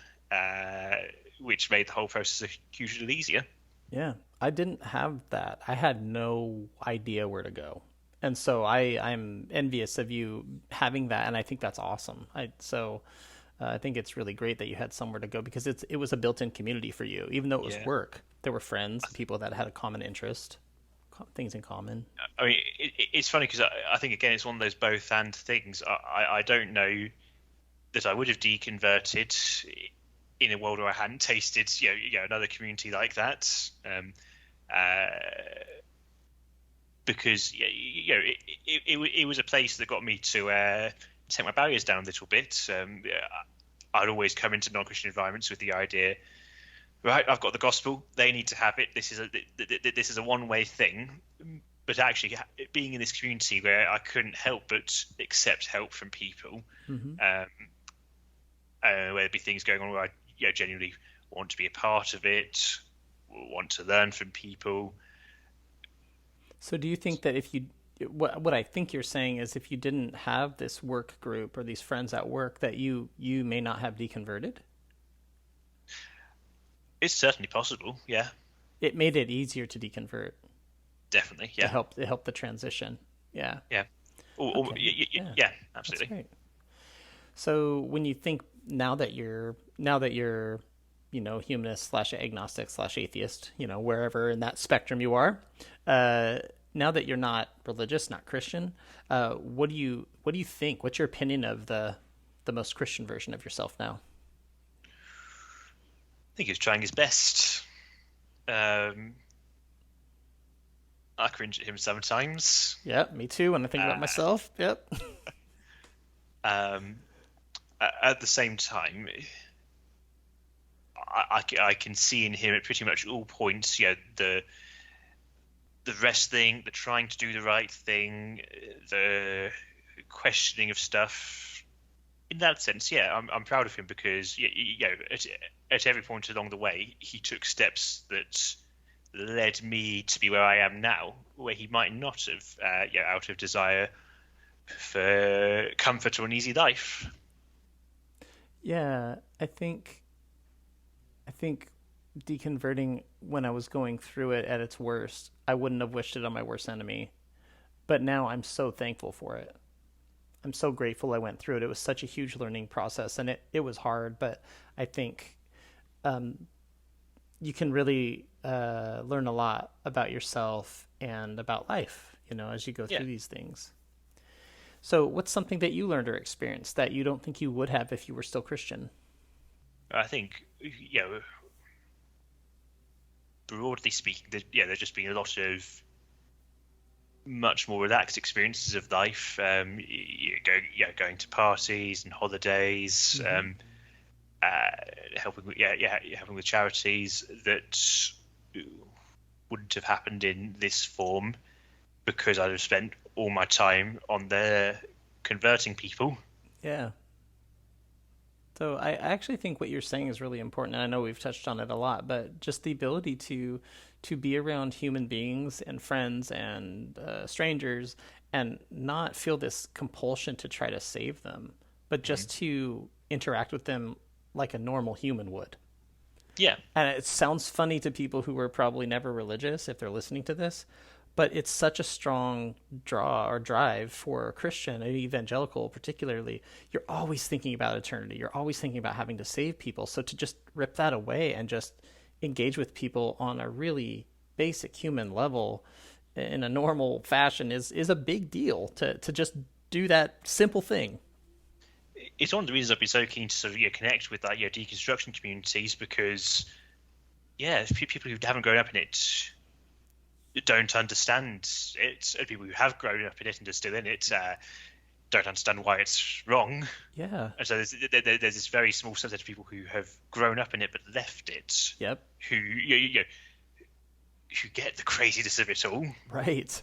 which made the whole process a huge deal easier. Yeah, I didn't have that. I had no idea where to go. And so I'm envious of you having that, and I think that's awesome. I think it's really great that you had somewhere to go, because it was a built-in community for you, even though it was work. There were friends, people that had a common interest, things in common. I mean, it's funny because I think, again, it's one of those both and things. I don't know that I would have deconverted in a world where I hadn't tasted another community like that. Because it was a place that got me to take my barriers down a little bit. I'd always come into non-Christian environments with the idea, right, I've got the gospel, they need to have it. This is a one-way thing. But actually, being in this community where I couldn't help but accept help from people, where there'd be things going on where I genuinely want to be a part of it, want to learn from people. So do you think that what I think you're saying is, if you didn't have this work group or these friends at work, that you may not have deconverted? It's certainly possible, yeah. It made it easier to deconvert. Definitely, yeah. It helped the transition. Yeah. Yeah. Yeah, absolutely. That's great. So when you think now that you're humanist / agnostic / atheist, wherever in that spectrum you are, now that you're not religious, not Christian, what do you think? What's your opinion of the most Christian version of yourself now? I think he's trying his best. I cringe at him sometimes. Yeah, me too. When I think about myself. Yep. At the same time, I can see in him at pretty much all points, the wrestling, the trying to do the right thing, the questioning of stuff. In that sense, I'm proud of him, because at every point along the way, he took steps that led me to be where I am now, where he might not have, out of desire for comfort or an easy life. Yeah, I think deconverting, when I was going through it at its worst, I wouldn't have wished it on my worst enemy. But now I'm so thankful for it. I'm so grateful I went through it. It was such a huge learning process, and it was hard, but I think you can really learn a lot about yourself and about life, as you go through these things. So what's something that you learned or experienced that you don't think you would have if you were still Christian? I think, broadly speaking, there's just been a lot of much more relaxed experiences of life. Going to parties and holidays, helping with charities that wouldn't have happened in this form, because I'd have spent all my time on there converting people. Yeah. So I actually think what you're saying is really important. And I know we've touched on it a lot, but just the ability to be around human beings and friends and strangers, and not feel this compulsion to try to save them, but just to interact with them like a normal human would. Yeah. And it sounds funny to people who are probably never religious if they're listening to this, but it's such a strong draw or drive for a Christian, an evangelical particularly. You're always thinking about eternity. You're always thinking about having to save people. So to just rip that away and just engage with people on a really basic human level in a normal fashion is a big deal to just do that simple thing. It's one of the reasons I've been so keen to sort of connect with like deconstruction communities, because people who haven't grown up in it don't understand it, and people who have grown up in it and are still in it don't understand why it's wrong. Yeah. And so there's this very small subset of people who have grown up in it but left it. Yep. Who who get the craziness of it all. Right.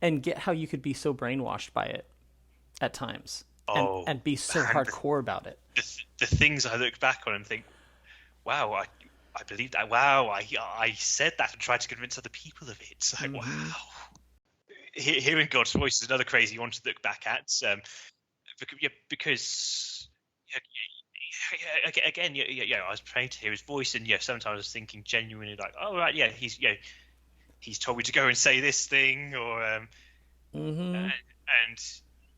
And get how you could be so brainwashed by it at times. And be so hardcore about it. The things I look back on and think, wow, I believe that. Wow, I said that and tried to convince other people of it. It's like, wow. Hearing God's voice is another crazy one to look back at. Because again, I was praying to hear His voice, and sometimes I was thinking genuinely like, oh right, He's told me to go and say this thing, or and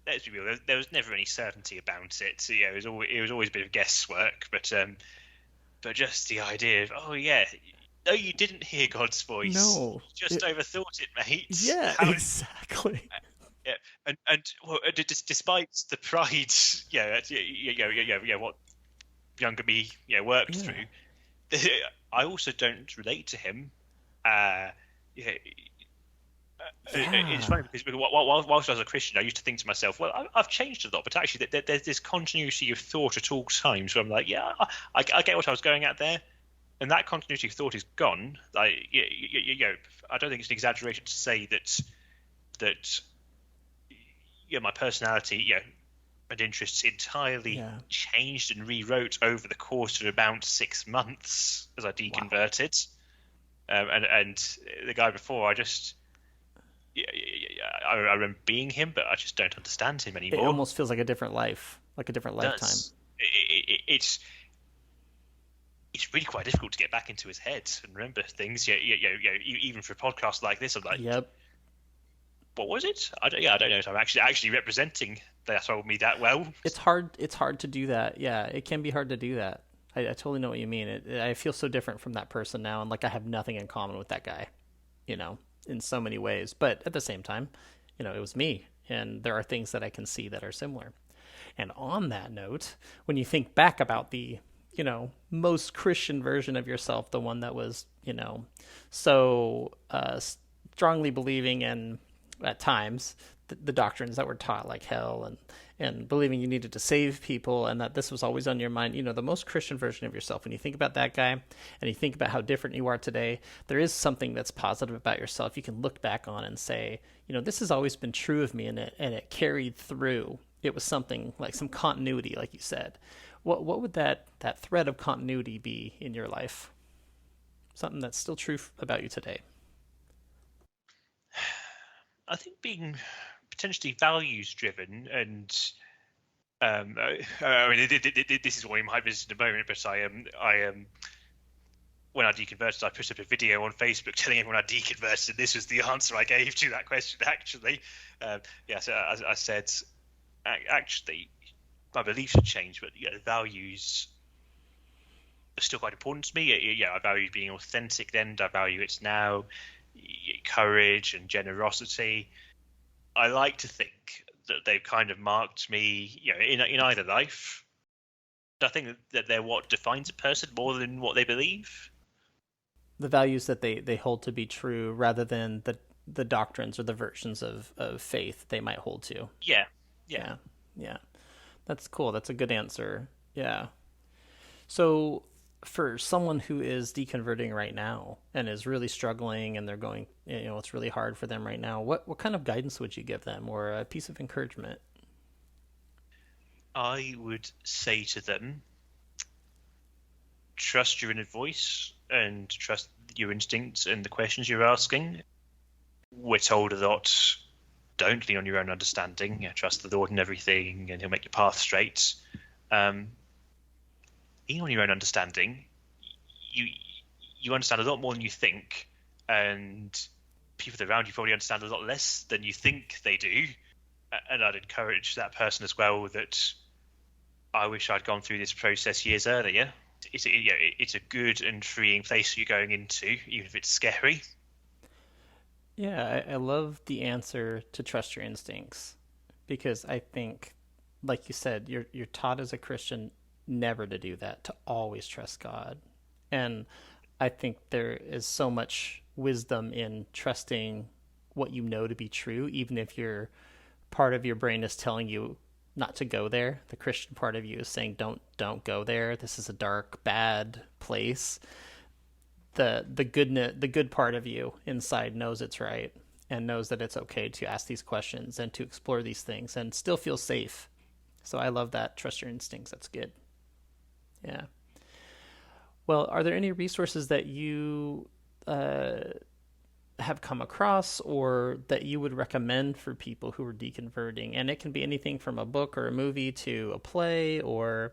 let's be real, there was never any certainty about it. It was always a bit of guesswork, but just the idea of no, you didn't hear God's voice. No, you just overthought it, mate. Yeah, exactly. Despite the pride, what younger me worked through, I also don't relate to him. It's funny because whilst I was a Christian, I used to think to myself, well, I've changed a lot, but actually there's this continuity of thought at all times where I'm like, I get what I was going at there, and that continuity of thought is gone. I don't think it's an exaggeration to say that my personality and interests entirely changed and rewrote over the course of about 6 months as I deconverted. Wow. And the guy before, I remember being him, but I just don't understand him anymore. It almost feels like a different life, like a different lifetime. It's really quite difficult to get back into his head and remember things. Even for a podcast like this, I'm like, yep. What was it? I don't know if I'm actually representing that told me that well. It's hard to do that. Yeah, it can be hard to do that. I totally know what you mean. I feel so different from that person now, and like I have nothing in common with that guy, in so many ways. But at the same time, it was me, and there are things that I can see that are similar. And on that note, when you think back about the, most Christian version of yourself, the one that was, so strongly believing in, at times, the doctrines that were taught, like hell, and believing you needed to save people, and that this was always on your mind, the most Christian version of yourself. When you think about that guy, and you think about how different you are today, there is something that's positive about yourself you can look back on and say, this has always been true of me, and it carried through. It was something like some continuity, like you said. What would that thread of continuity be in your life? Something that's still true about you today. I think being potentially values driven, and this is one in my business in a moment, but I am when I deconverted, I put up a video on Facebook telling everyone I deconverted. This was the answer I gave to that question, actually. So I said, actually, my beliefs have changed, but the values are still quite important to me. I value being authentic then, I value it now. Courage and generosity. I like to think that they've kind of marked me, in either life. I think that they're what defines a person more than what they believe. The values that they hold to be true, rather than the doctrines or the versions of faith they might hold to. Yeah. That's cool. That's a good answer. Yeah. So for someone who is deconverting right now and is really struggling, and they're going, it's really hard for them right now, what kind of guidance would you give them, or a piece of encouragement? I would say to them, trust your inner voice and trust your instincts and the questions you're asking. We're told a lot, don't lean on your own understanding, trust the Lord in everything and He'll make your path straight. Lean on your own understanding. You understand a lot more than you think, and people around you probably understand a lot less than you think they do. And I'd encourage that person as well that I wish I'd gone through this process years earlier. it's a good and freeing place you're going into, even if it's scary. Yeah, I love the answer to trust your instincts because I think, like you said, you're taught as a Christian never to do that, to always trust God. And I think there is so much wisdom in trusting what you know to be true, even if your part of your brain is telling you not to go there. The Christian part of you is saying don't go there. This is a dark, bad place. The good part of you inside knows it's right and knows that it's okay to ask these questions and to explore these things and still feel safe. So I love that. Trust your instincts. That's good. Yeah. Well, are there any resources that you have come across or that you would recommend for people who are deconverting? And it can be anything from a book or a movie to a play or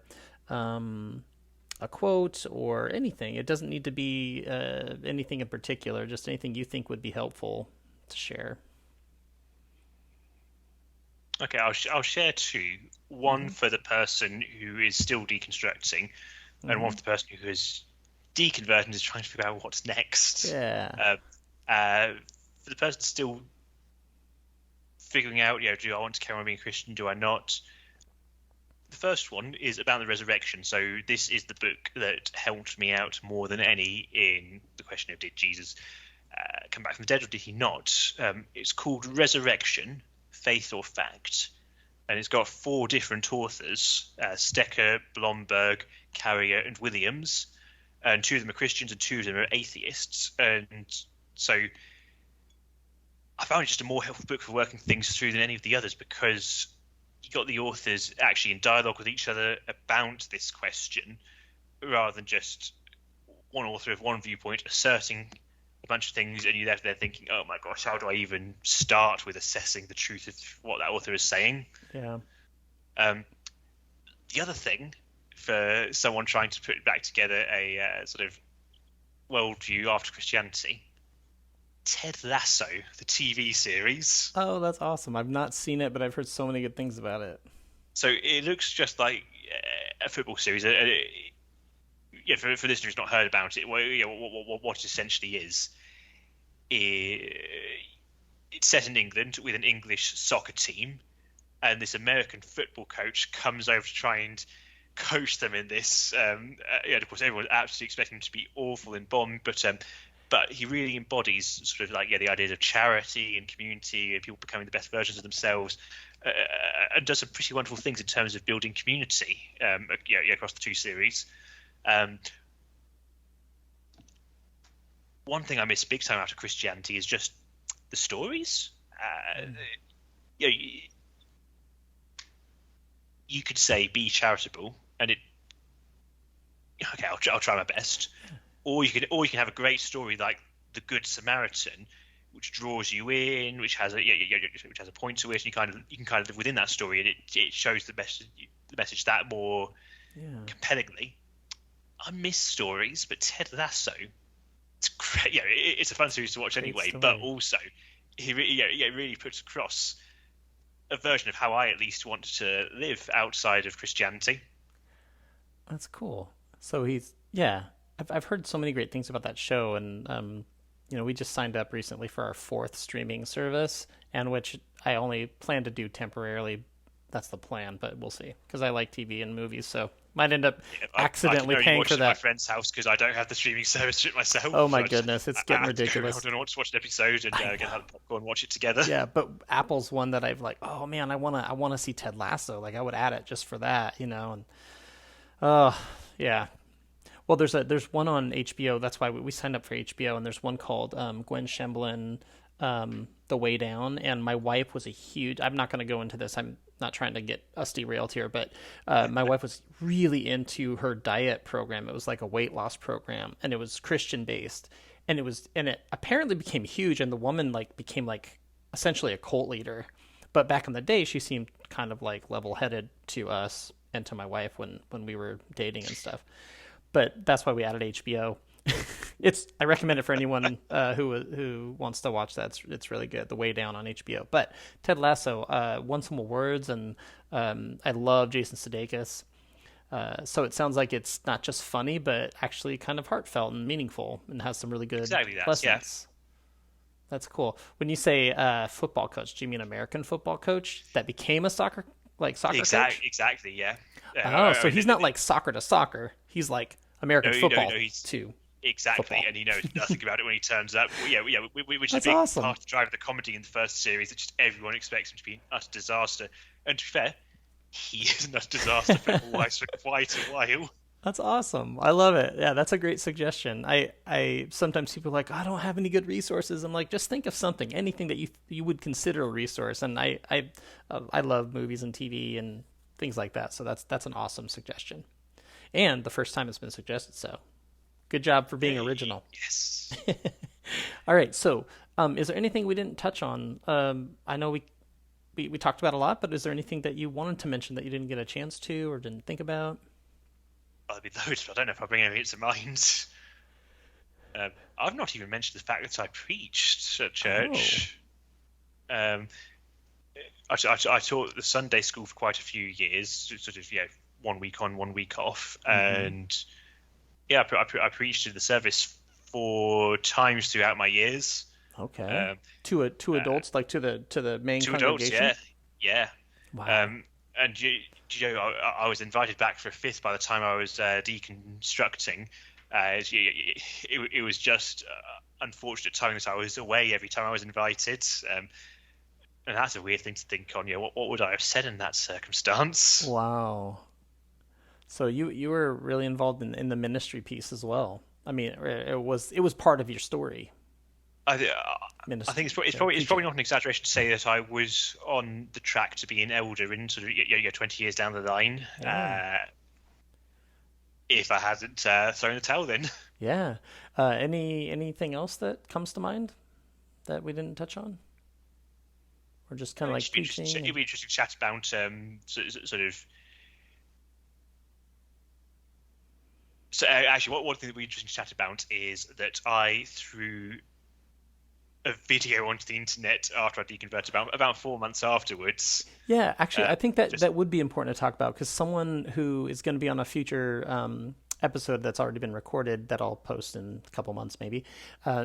a quote or anything. It doesn't need to be anything in particular, just anything you think would be helpful to share. Okay, I'll share two. One for the person who is still deconstructing, and one for the person who is deconverting is trying to figure out what's next. Yeah. For the person still figuring out, do I want to carry on being Christian? Do I not? The first one is about the resurrection. So this is the book that helped me out more than any in the question of did Jesus come back from the dead or did he not? It's called Resurrection, Faith or Fact. And it's got 4 different authors, Stecker, Blomberg, Carrier and Williams. And 2 of them are Christians and 2 of them are atheists. And so I found it just a more helpful book for working things through than any of the others because you got the authors actually in dialogue with each other about this question rather than just one author of one viewpoint asserting a bunch of things and you're left there thinking, oh my gosh, how do I even start with assessing the truth of what that author is saying? Yeah. The other thing for someone trying to put back together a sort of worldview after Christianity, Ted Lasso, the TV series. Oh, that's awesome. I've not seen it, but I've heard so many good things about it. So it looks just like a football series. For listeners who's not heard about it, what it essentially is, it's set in England with an English soccer team, and this American football coach comes over to try and coach them in this. Of course, everyone's absolutely expecting him to be awful in Bond, but he really embodies sort of like the ideas of charity and community and people becoming the best versions of themselves, and does some pretty wonderful things in terms of building community across the 2 series. One thing I miss big time out of Christianity is just the stories. You could say be charitable, and I'll try my best. Or you can have a great story like the Good Samaritan, which draws you in, which has a point to it, and you can kind of live within that story, and it shows the message that more compellingly. I miss stories, but Ted Lasso, it's great. It's a fun series to watch anyway. But also, it really puts across a version of how I at least want to live outside of Christianity. That's cool. So I've heard so many great things about that show, and we just signed up recently for our 4th streaming service, and which I only plan to do temporarily. That's the plan, but we'll see because I like TV and movies, so might end up accidentally paying for that. At my friend's house because I don't have the streaming service myself. Oh my goodness, it's getting ridiculous. I don't want to watch an episode and get out the popcorn and watch it together. Yeah, but Apple's one that I've oh man, I wanna see Ted Lasso. Like I would add it just for that, and yeah. Well, there's one on HBO. That's why we signed up for HBO, and there's one called Gwen Shemblin, The Way Down. And my wife was I'm not going to go into this. I'm not trying to get us derailed here, but my wife was really into her diet program. It was like a weight loss program, and it was Christian based, and it apparently became huge. And the woman became essentially a cult leader. But back in the day, she seemed kind of level headed to us and to my wife when we were dating and stuff. But that's why we added HBO. I recommend it for anyone who wants to watch that. It's really good. The Way Down on HBO. But Ted Lasso, won some awards, and I love Jason Sudeikis. So it sounds like it's not just funny, but actually kind of heartfelt and meaningful, and has some really good Exactly that. lessons. That's cool. When you say football coach, do you mean American football coach that became a soccer coach? Exactly. Yeah. Oh, so he's not the- like soccer to soccer. He's like American football he's to exactly, football. and he knows nothing about it when he turns up. Which is That's a big awesome. part of the drive of the comedy in the first series. That just everyone expects him to be an utter disaster, and to be fair, he is an utter disaster for quite a while. That's awesome. I love it. Yeah, that's a great suggestion. I sometimes people are like, I don't have any good resources. I'm like, just think of something, anything that you would consider a resource. And I love movies and TV and things like that. So that's an awesome suggestion. And the first time it's been suggested. So good job for being original. Yes. All right. So is there anything we didn't touch on? I know we talked about a lot, but is there anything that you wanted to mention that you didn't get a chance to or didn't think about? Well, there'll be loads, but I don't know if I'll bring anything to mind. I've not even mentioned the fact that I preached at church. I taught the Sunday school for quite a few years, sort of 1 week on, 1 week off, and I preached in the service 4 times throughout my years. Okay. Two adults, like to the main 2 congregation. adults, yeah. Wow. And I was invited back for a 5th by the time I was deconstructing. It was just unfortunate timing that I was away every time I was invited. And that's a weird thing to think on. What would I have said in that circumstance? Wow. So you were really involved in the ministry piece as well. I mean, it was part of your story. I think it's probably not an exaggeration to say that I was on the track to be an elder in sort of 20 years down the line. Yeah. If I hadn't thrown the towel in. Yeah. Anything else that comes to mind that we didn't touch on? Or just kind of like preaching? It'd be interesting to chat about sort of. So actually, one thing that would be interesting to chat about is that I threw a video onto the internet after I deconverted about 4 months afterwards. Yeah, actually, I think that would be important to talk about because someone who is going to be on a future episode that's already been recorded that I'll post in a couple months maybe,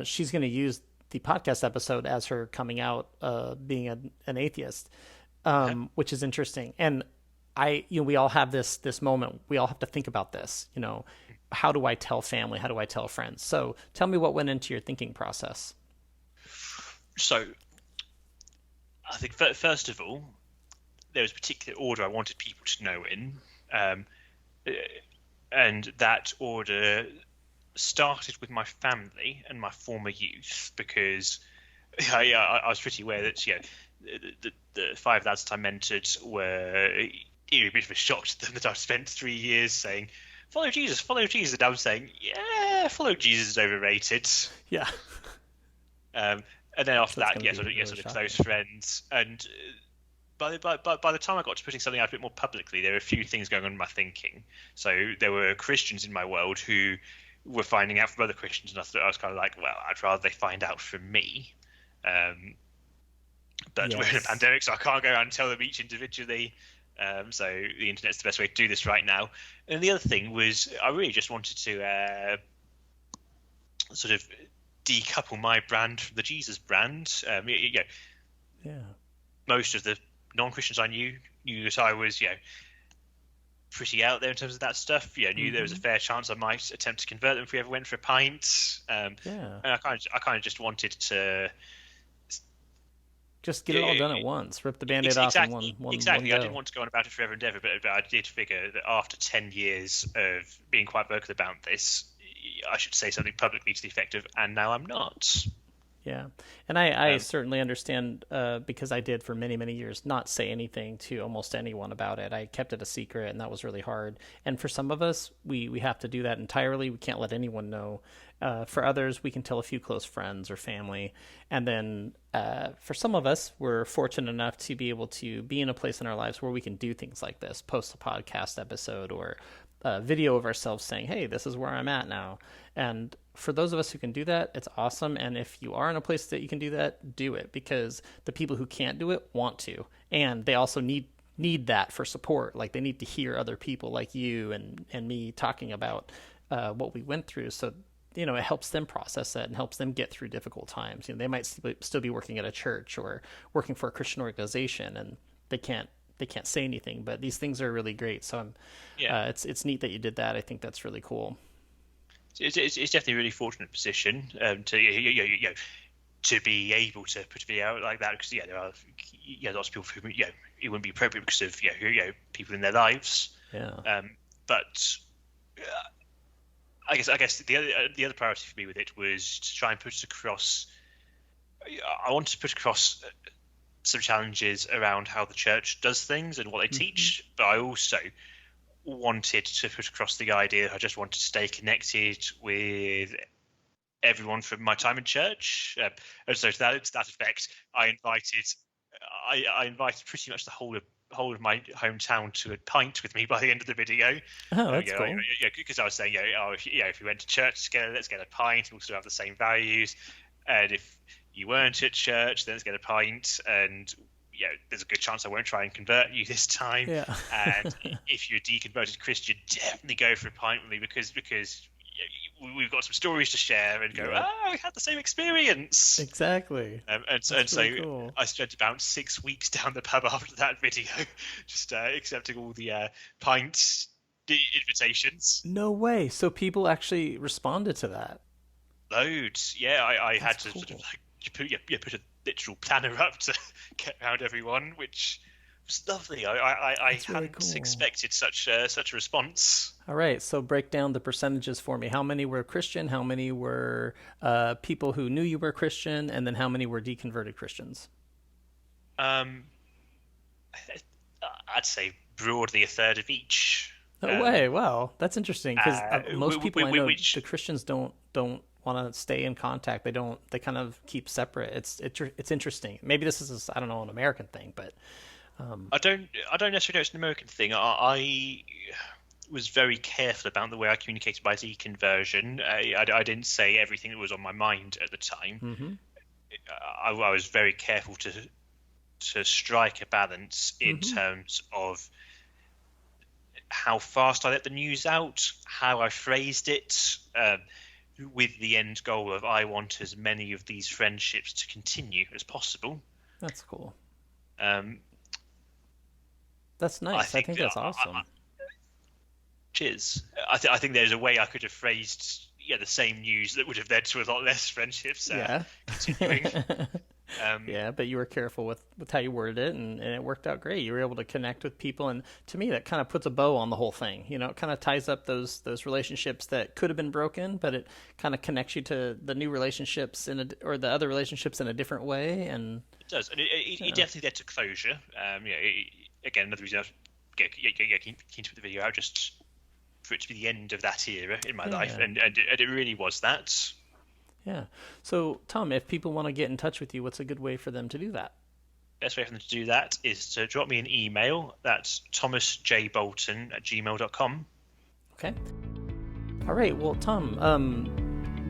she's going to use the podcast episode as her coming out being an atheist, which is interesting. And we all have this moment. We all have to think about this. How do I tell family? How do I tell friends? So tell me what went into your thinking process. So, I think first of all, there was a particular order I wanted people to know in, and that order started with my family and my former youth, because I was pretty aware that the 5 lads that I mentored were a bit of a shock to them that I've spent 3 years saying, follow Jesus, and I was saying, yeah, follow Jesus is overrated. Yeah. And then after that, really sort of shocking. close friends. And by the time I got to putting something out a bit more publicly, there were a few things going on in my thinking. So there were Christians in my world who were finding out from other Christians, and I was kind of like, well, I'd rather they find out from me. But we're in a pandemic, so I can't go around and tell them each individually. So the internet's the best way to do this right now. And the other thing was, I really just wanted to sort of decouple my brand from the Jesus brand. Most of the non-Christians I knew that I was, pretty out there in terms of that stuff. Knew there was a fair chance I might attempt to convert them if we ever went for a pint. And I kind of just wanted to just get it all done at once. Rip the Band-Aid off in one Exactly. go. I didn't want to go on about it forever and ever, but I did figure that after 10 years of being quite vocal about this, I should say something publicly to the effect of, and now I'm not. Yeah. And I certainly understand because I did for many, many years not say anything to almost anyone about it. I kept it a secret, and that was really hard. And for some of us, we have to do that entirely. We can't let anyone know. For others, we can tell a few close friends or family. And then for some of us, we're fortunate enough to be able to be in a place in our lives where we can do things like this, post a podcast episode or a video of ourselves saying, hey, this is where I'm at now. And for those of us who can do that, it's awesome. And if you are in a place that you can do that, do it, because the people who can't do it want to. And they also need need that for support. Like they need to hear other people like you and me talking about what we went through. So, it helps them process that and helps them get through difficult times. They might still be working at a church or working for a Christian organization, and they can't say anything, but these things are really great. So it's neat that you did that. I think that's really cool. It's definitely a really fortunate position to be able to put a video out like that, because there are lots of people who it wouldn't be appropriate because of people in their lives. But I guess the other priority for me with it was to try and put across. I wanted to put across some challenges around how the church does things and what they teach, but I also wanted to put across the idea I just wanted to stay connected with everyone from my time in church. And so to that effect, I invited pretty much the whole of my hometown to a pint with me by the end of the video. Oh, that's cool. Because I was saying, if we went to church together, let's get a pint. We also have the same values. And if you weren't at church, then let's get a pint. And there's a good chance I won't try and convert you this time. Yeah. And if you're a deconverted Christian, definitely go for a pint with me because we've got some stories to share and go, we had the same experience. Exactly. And so cool. I spent about 6 weeks down the pub after that video, just accepting all the pint invitations. No way. So people actually responded to that. Loads. Yeah, I had to sort of put a literal planner up to get around everyone, which was lovely. I hadn't expected such a response. All right, so break down the percentages for me. How many were Christian? How many were people who knew you were Christian? And then how many were deconverted Christians? I'd say broadly a third of each. No way! Wow, that's interesting because most people I know, the Christians don't want to stay in contact. They kind of keep separate. It's interesting. Maybe this is I don't know, an American thing, but I don't necessarily know it's an American thing. I was very careful about the way I communicated my deconversion. I didn't say everything that was on my mind at the time. Mm-hmm. I was very careful to strike a balance in terms of how fast I let the news out, how I phrased it, with the end goal of I want as many of these friendships to continue as possible. That's cool. That's nice. I think that's awesome. Cheers. I think there's a way I could have phrased the same news that would have led to a lot less friendships continuing. Yeah, but you were careful with how you worded it, and it worked out great. You were able to connect with people, and to me, that kind of puts a bow on the whole thing. It kind of ties up those relationships that could have been broken, but it kind of connects you to the new relationships or the other relationships in a different way. And it does, and it definitely led to closure. Again, another reason I was keen to put the video out, just for it to be the end of that era in my life, and it really was that. Yeah. So, Tom, if people want to get in touch with you, what's a good way for them to do that? Best way for them to do that is to drop me an email. That's thomasjbolton@gmail.com. Okay. All right. Well, Tom,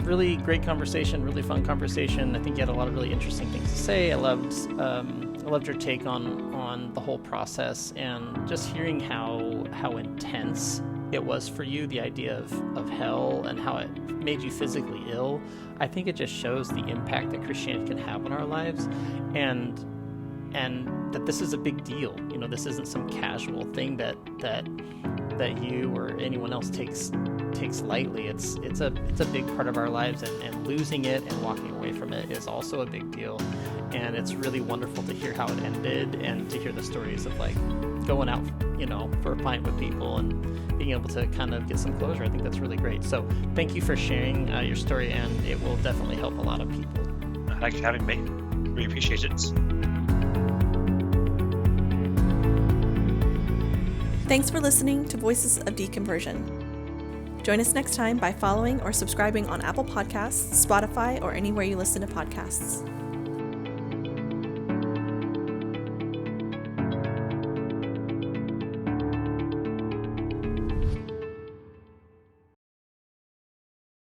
really great conversation, really fun conversation. I think you had a lot of really interesting things to say. I loved your take on the whole process, and just hearing how intense it was for you, the idea of hell and how it made you physically ill. I think it just shows the impact that Christianity can have on our lives, and that this is a big deal. This isn't some casual thing that you or anyone else takes lightly. It's a big part of our lives, and losing it and walking away from it is also a big deal. And it's really wonderful to hear how it ended, and to hear the stories of like going out, for a pint with people and being able to kind of get some closure. I think that's really great. So thank you for sharing your story, and it will definitely help a lot of people. Thanks for having me. Really appreciate it. Thanks for listening to Voices of Deconversion. Join us next time by following or subscribing on Apple Podcasts, Spotify, or anywhere you listen to podcasts.